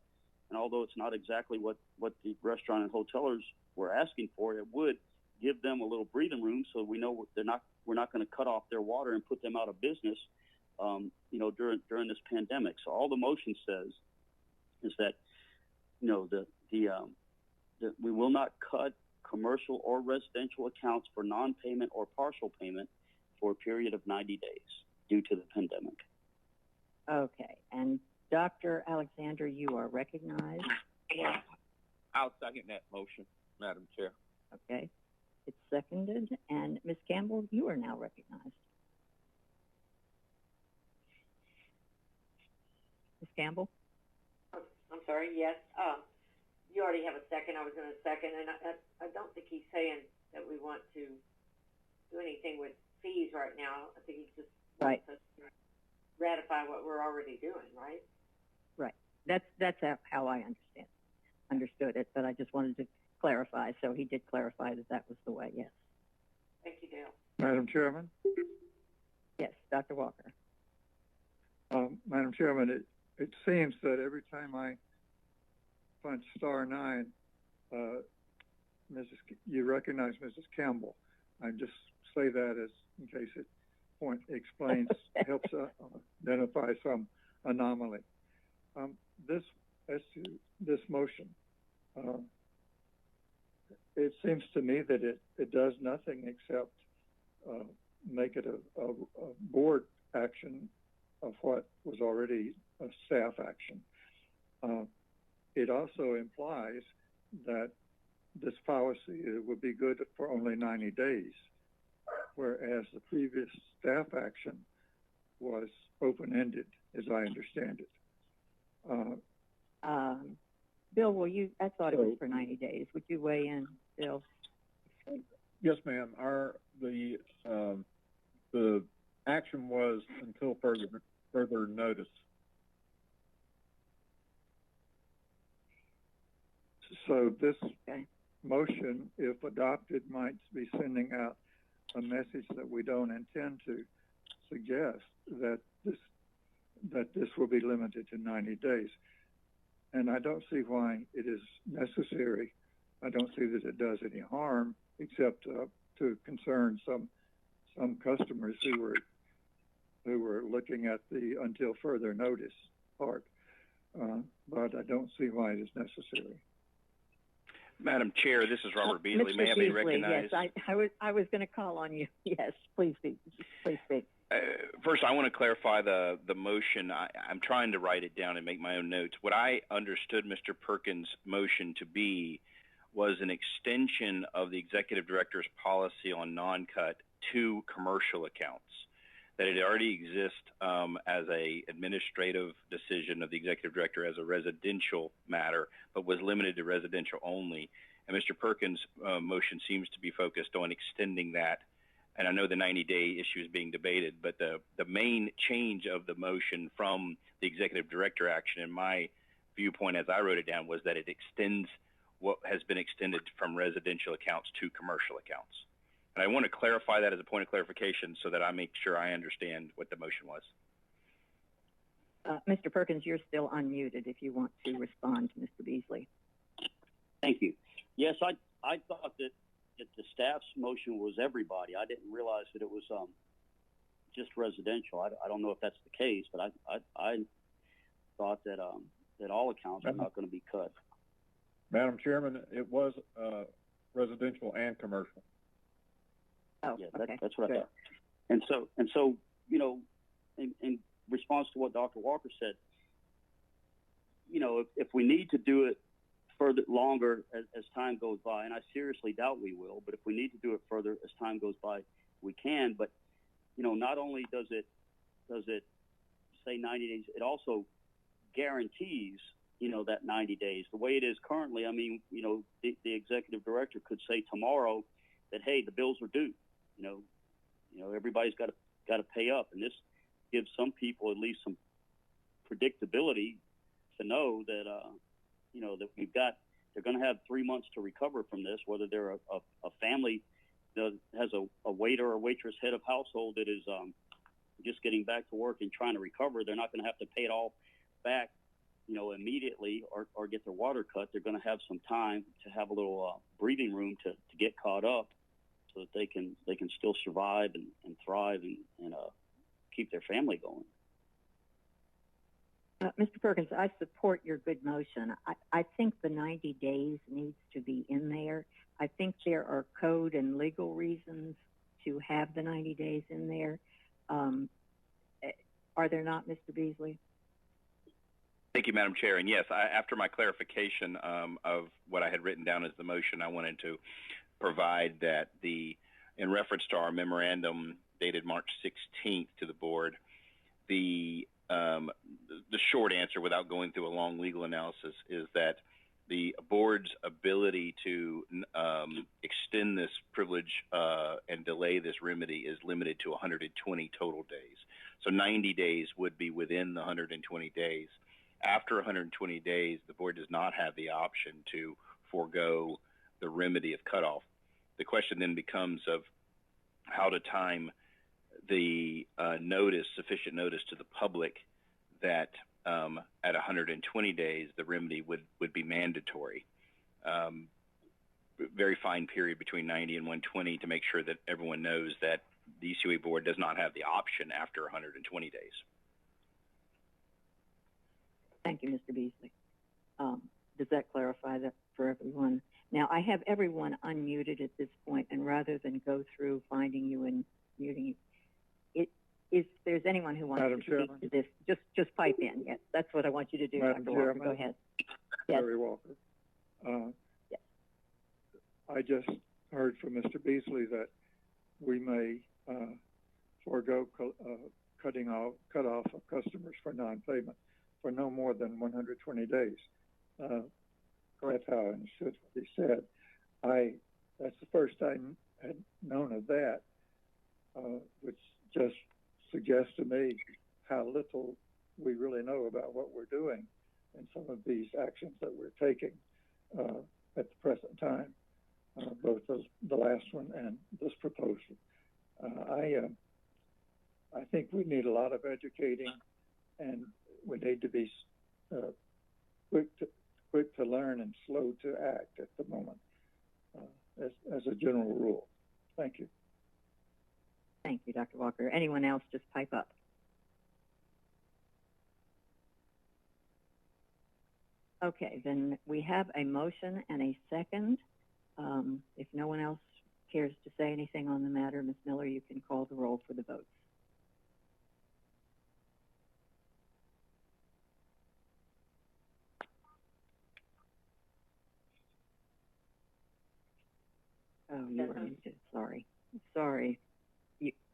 Speaker 2: And although it's not exactly what the restaurant and hotelers were asking for, it would give them a little breathing room, so we know we're not going to cut off their water and put them out of business, during this pandemic. So all the motion says is that, that we will not cut commercial or residential accounts for non-payment or partial payment for a period of 90 days due to the pandemic.
Speaker 1: Okay, and Dr. Alexander, you are recognized.
Speaker 4: I'll second that motion, Madam Chair.
Speaker 1: Okay, it's seconded, and Ms. Campbell, you are now recognized. Ms. Campbell?
Speaker 3: I'm sorry, yes. You already have a second. I was going to second, and I don't think he's saying that we want to do anything with fees right now. I think he's just
Speaker 1: right.
Speaker 3: wants us to ratify what we're already doing, right?
Speaker 1: Right. That's how I understood it, but I just wanted to clarify. So he did clarify that was the way, yes.
Speaker 3: Thank you, Dale.
Speaker 6: Madam Chairman?
Speaker 1: Yes, Dr. Walker.
Speaker 6: Madam Chairman, it seems that every time I punch *9, you recognize Mrs. Campbell. I just say that as in case it explains, helps identify some anomaly. As to this motion, it seems to me that it does nothing except make it a board action of what was already a staff action. It also implies that this policy would be good for only 90 days, whereas the previous staff action was open-ended, as I understand it.
Speaker 1: Bill, I thought it was for 90 days. Would you weigh in, Bill?
Speaker 5: Yes, ma'am. The action was until further notice.
Speaker 6: So this motion, if adopted, might be sending out a message that we don't intend to suggest that this will be limited to 90 days. And I don't see why it is necessary. I don't see that it does any harm, except to concern some customers who were looking at the until further notice part. But I don't see why it is necessary.
Speaker 8: Madam Chair, this is Robert Beasley. May I be recognized?
Speaker 1: Yes, I was going to call on you. Yes, please speak.
Speaker 8: First, I want to clarify the motion. I'm trying to write it down and make my own notes. What I understood Mr. Perkins' motion to be was an extension of the executive director's policy on non-cut to commercial accounts, that it already exists as a administrative decision of the executive director as a residential matter, but was limited to residential only. And Mr. Perkins' motion seems to be focused on extending that. And I know the 90-day issue is being debated, but the main change of the motion from the executive director action, in my viewpoint as I wrote it down, was that it extends what has been extended from residential accounts to commercial accounts. And I want to clarify that as a point of clarification so that I make sure I understand what the motion was.
Speaker 1: Mr. Perkins, you're still unmuted if you want to respond to Mr. Beasley.
Speaker 2: Thank you. Yes, I thought that the staff's motion was everybody. I didn't realize that it was just residential. I don't know if that's the case, but I thought that all accounts are not going to be cut.
Speaker 5: Madam Chairman, it was residential and commercial.
Speaker 1: Oh,
Speaker 2: yeah,
Speaker 1: okay.
Speaker 2: That's what
Speaker 1: Good.
Speaker 2: I thought. And so, in response to what Dr. Walker said, if we need to do it further longer as time goes by, and I seriously doubt we will, but if we need to do it further as time goes by, we can. But not only does it say 90 days, it also guarantees that 90 days. The way it is currently, I mean, the executive director could say tomorrow that, hey, the bills are due. Everybody's got to pay up, and this gives some people at least some predictability to know that that they're going to have 3 months to recover from this, whether they're a family has a waiter or waitress head of household that is just getting back to work and trying to recover, they're not going to have to pay it all back, immediately or get their water cut. They're going to have some time to have a little breathing room to get caught up, so that they can still survive and thrive and keep their family going.
Speaker 1: Mr. Perkins, I support your good motion. I think the 90 days needs to be in there. I think there are code and legal reasons to have the 90 days in there. Are there not, Mr. Beasley?
Speaker 8: Thank you, Madam Chair. And yes, after my clarification of what I had written down as the motion, I wanted to provide that in reference to our memorandum dated March 16th to the board, the short answer, without going through a long legal analysis, is that the board's ability to extend this privilege and delay this remedy is limited to 120 total days. So 90 days would be within the 120 days. After 120 days, the board does not have the option to forego the remedy of cutoff. The question then becomes of how to time the sufficient notice to the public that at 120 days, the remedy would be mandatory. Very fine period between 90 and 120 to make sure that everyone knows that the ECUA board does not have the option after 120 days.
Speaker 1: Thank you, Mr. Beasley. Does that clarify that for everyone? Now, I have everyone unmuted at this point, and rather than go through finding you and muting you, if there's anyone who wants to speak to this, just pipe in. Yes, that's what I want you to do,
Speaker 6: Madam
Speaker 1: Dr. Walker.
Speaker 6: Chairman,
Speaker 1: go ahead.
Speaker 6: Terry Walker.
Speaker 1: Yes.
Speaker 6: I just heard from Mr. Beasley that we may forego cut off of customers for non-payment for no more than 120 days. That's how I understood what he said. That's the first I had known of that, which just suggests to me how little we really know about what we're doing and some of these actions that we're taking at the present time, both the last one and this proposal. I think we need a lot of educating, and we need to be quick to learn and slow to act at the moment, as a general rule. Thank you.
Speaker 1: Thank you, Dr. Walker. Anyone else, just pipe up. Okay, then we have a motion and a second. If no one else cares to say anything on the matter, Ms. Miller, you can call the roll for the votes. Oh, you were muted. Sorry.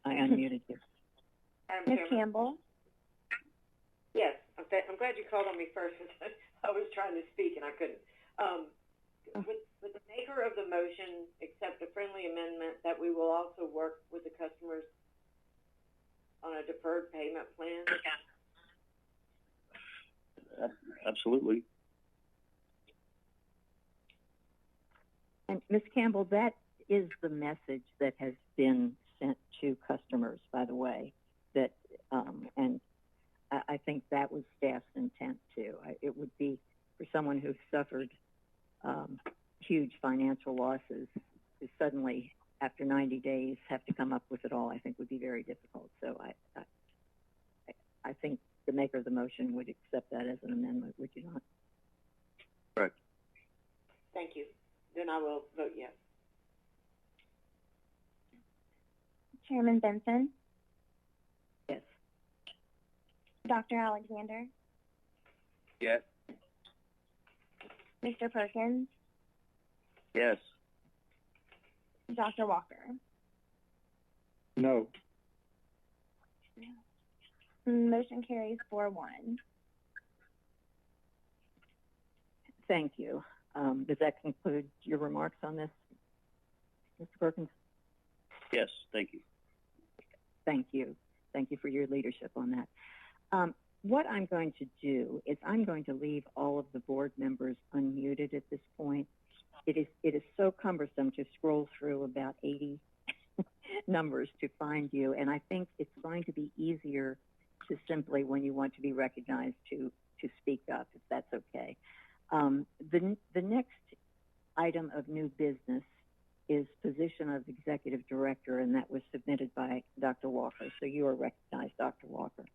Speaker 1: I unmuted you.
Speaker 7: Ms. Campbell?
Speaker 3: Yes, I'm glad you called on me first. I was trying to speak and I couldn't. Would the maker of the motion accept a friendly amendment that we will also work with the customers on a deferred payment plan?
Speaker 2: Absolutely.
Speaker 1: And Ms. Campbell, that is the message that has been sent to customers, by the way, that, and I think that was staff's intent too. It would be for someone who suffered huge financial losses to suddenly, after 90 days, have to come up with it all, I think would be very difficult. So I think the maker of the motion would accept that as an amendment, would you not?
Speaker 2: Right.
Speaker 3: Thank you. Then I will vote yes.
Speaker 7: Chairman Benson?
Speaker 1: Yes.
Speaker 7: Dr. Alexander?
Speaker 4: Yes.
Speaker 7: Mr. Perkins?
Speaker 2: Yes.
Speaker 7: Dr. Walker?
Speaker 6: No.
Speaker 7: Motion carries 4-1.
Speaker 1: Thank you. Does that conclude your remarks on this, Mr. Perkins?
Speaker 2: Yes, thank you.
Speaker 1: Thank you. Thank you for your leadership on that. What I'm going to do is I'm going to leave all of the board members unmuted at this point, it is so cumbersome to scroll through about 80 numbers to find you, and I think it's going to be easier to simply, when you want to be recognized, to speak up, if that's okay. The next item of new business is position of executive director, and that was submitted by Dr. Walker. So you are recognized, Dr. Walker.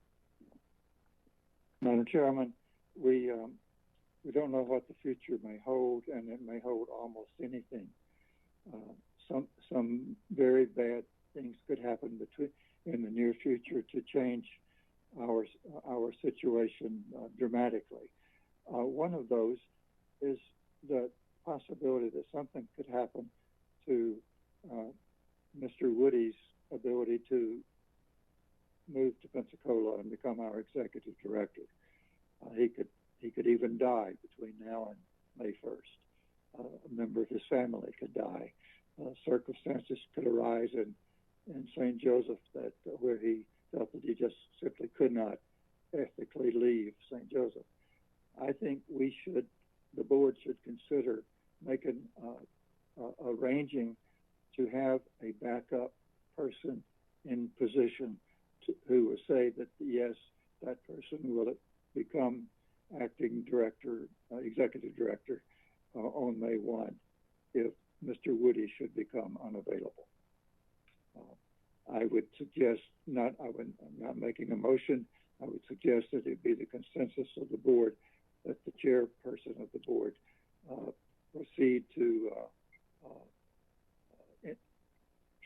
Speaker 6: Madam Chairman, we don't know what the future may hold, and it may hold almost anything. Some very bad things could happen in the near future to change our situation dramatically. One of those is the possibility that something could happen to Mr. Woody's ability to move to Pensacola and become our executive director. He could even die between now and May 1st. A member of his family could die. Circumstances could arise in St. Joseph where he felt that he just simply could not ethically leave St. Joseph. I think the board should consider arranging to have a backup person in position who will say that, yes, that person will become acting director, executive director on May 1 if Mr. Woody should become unavailable. I would suggest I'm not making a motion. I would suggest that it be the consensus of the board that the chairperson of the board proceed to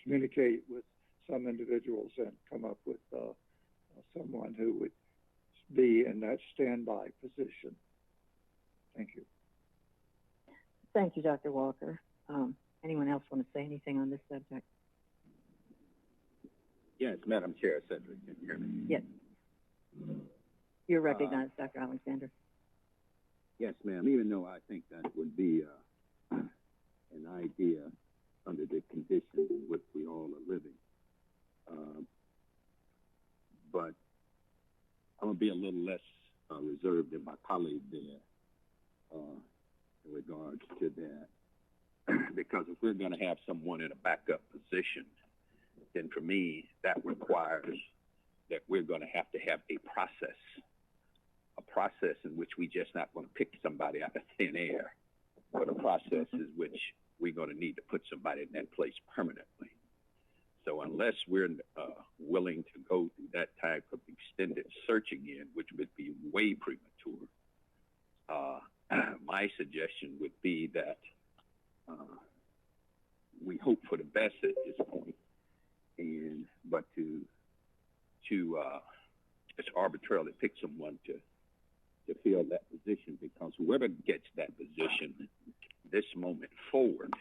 Speaker 6: communicate with some individuals and come up with someone who would be in that standby position. Thank you.
Speaker 1: Thank you, Dr. Walker. Anyone else want to say anything on this subject?
Speaker 4: Yes, Madam Chair, Cedric, can you hear me?
Speaker 1: Yes. You're recognized, Dr. Alexander.
Speaker 4: Yes, ma'am, even though I think that would be an idea under the conditions in which we all are living. But I'm going to be a little less reserved than my colleague there in regards to that. Because if we're going to have someone in a backup position, then for me, that requires that we're going to have a process in which we're just not going to pick somebody out of thin air, but a process in which we're going to need to put somebody in that place permanently. So unless we're willing to go through that type of extended search again, which would be way premature, my suggestion would be that we hope for the best at this point, but to just arbitrarily pick someone to fill that position, because whoever gets that position this moment forward,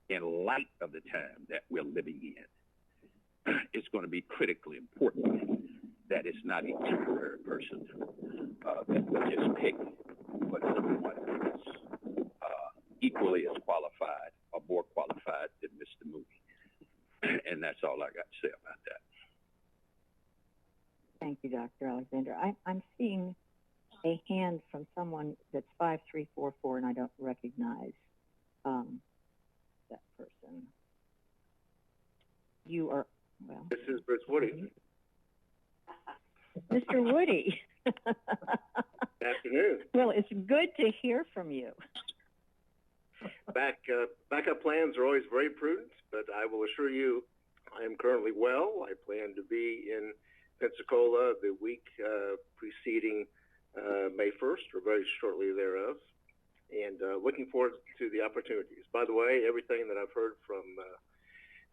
Speaker 4: in light of the time that we're living in, it's going to be critically important that it's not a temporary person that we just pick, but someone who's equally as qualified or more qualified than Mr. Moody. And that's all I got to say about that.
Speaker 1: Thank you, Dr. Alexander. I'm seeing a hand from someone that's 5344, and I don't recognize that person. You are, well.
Speaker 11: This is Bruce Woody.
Speaker 1: Mr. Woody.
Speaker 11: Good afternoon.
Speaker 1: Well, it's good to hear from you.
Speaker 11: Backup plans are always very prudent, but I will assure you I am currently well. I plan to be in Pensacola the week preceding May 1st, or very shortly thereof, and looking forward to the opportunities. By the way, everything that I've heard from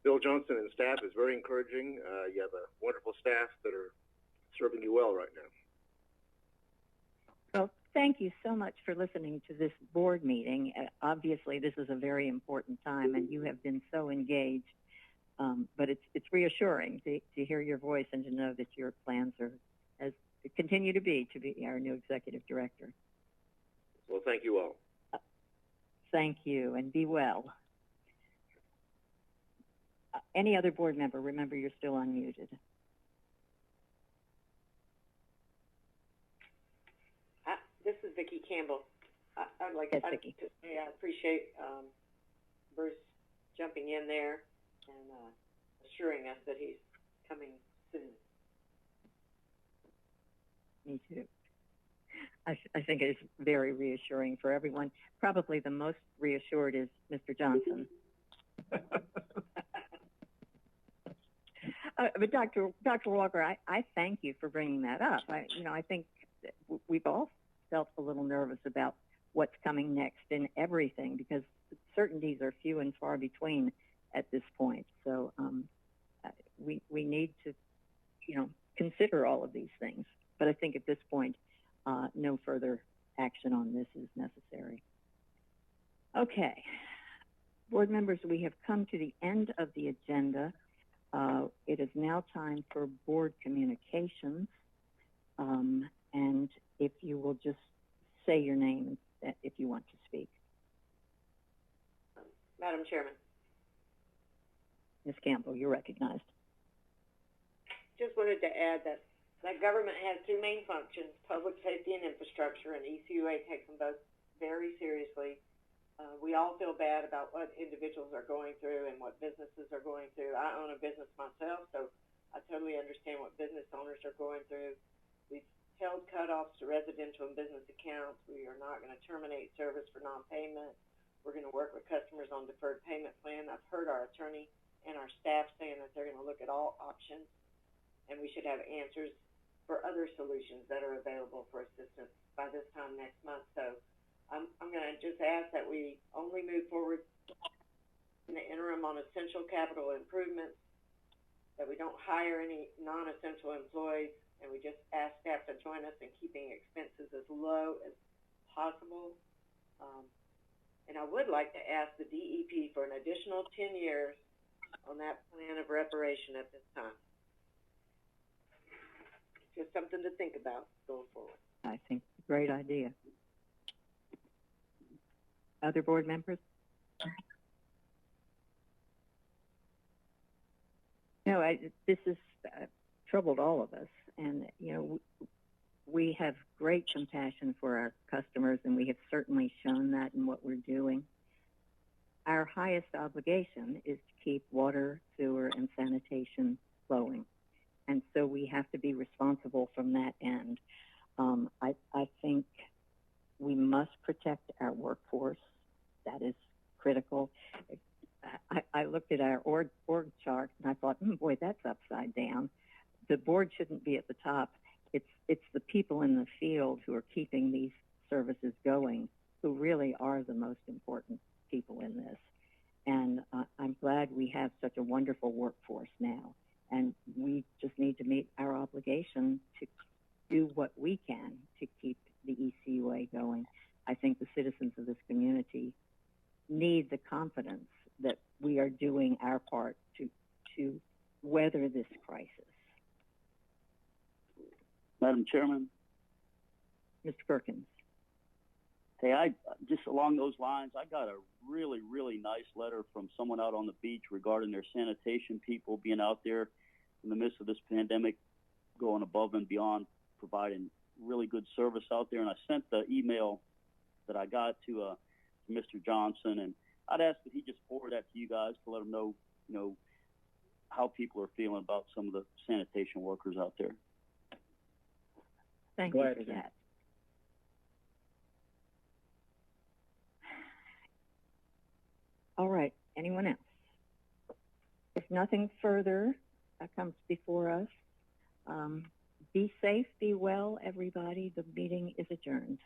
Speaker 11: Bill Johnson and staff is very encouraging. You have a wonderful staff that are serving you well right now.
Speaker 1: Well, thank you so much for listening to this board meeting. Obviously, this is a very important time, and you have been so engaged. But it's reassuring to hear your voice and to know that your plans are continue to be our new executive director.
Speaker 11: Well, thank you all.
Speaker 1: Thank you, and be well. Any other board member, remember you're still unmuted.
Speaker 3: This is Vicki Campbell. I'd like
Speaker 1: Yes,
Speaker 3: to
Speaker 1: Vicki.
Speaker 3: say I appreciate Bruce jumping in there and assuring us that he's coming soon.
Speaker 1: Me too. I think it is very reassuring for everyone. Probably the most reassured is Mr. Johnson. But Dr. Walker, I thank you for bringing that up. I think that we've all felt a little nervous about what's coming next in everything because certainties are few and far between at this point. So we need to, consider all of these things. But I think at this point, no further action on this is necessary. Okay. Board members, we have come to the end of the agenda. It is now time for board communications. And if you will just say your name if you want to speak.
Speaker 3: Madam Chairman.
Speaker 1: Ms. Campbell, you're recognized.
Speaker 3: Just wanted to add that government has two main functions, public safety and infrastructure, and ECUA takes them both very seriously. We all feel bad about what individuals are going through and what businesses are going through. I own a business myself, so I totally understand what business owners are going through. We've held cutoffs to residential and business accounts. We are not going to terminate service for non-payment. We're going to work with customers on deferred payment plan. I've heard our attorney and our staff saying that they're going to look at all options, and we should have answers for other solutions that are available for assistance by this time next month. So I'm going to just ask that we only move forward in the interim on essential capital improvements, that we don't hire any non-essential employees, and we just ask staff to join us in keeping expenses as low as possible. And I would like to ask the DEP for an additional 10 years on that plan of reparation at this time. Just something to think about going forward.
Speaker 1: I think it's a great idea. Other board members? No, this has troubled all of us. And, we have great compassion for our customers, and we have certainly shown that in what we're doing. Our highest obligation is to keep water, sewer, and sanitation flowing. And so we have to be responsible from that end. I think we must protect our workforce. That is critical. I looked at our org chart and I thought, boy, that's upside down. The board shouldn't be at the top. It's the people in the field who are keeping these services going who really are the most important people in this. And I'm glad we have such a wonderful workforce now. And we just need to meet our obligation to do what we can to keep the ECUA going. I think the citizens of this community need the confidence that we are doing our part to weather this crisis.
Speaker 2: Madam Chairman.
Speaker 1: Mr. Perkins.
Speaker 2: Hey, I just along those lines, I got a really, really nice letter from someone out on the beach regarding their sanitation people being out there in the midst of this pandemic, going above and beyond, providing really good service out there. And I sent the email that I got to Mr. Johnson, and I'd ask that he just forward that to you guys to let them know, how people are feeling about some of the sanitation workers out there.
Speaker 1: Thank you for that. All right. Anyone else? If nothing further comes before us, be safe, be well, everybody. The meeting is adjourned.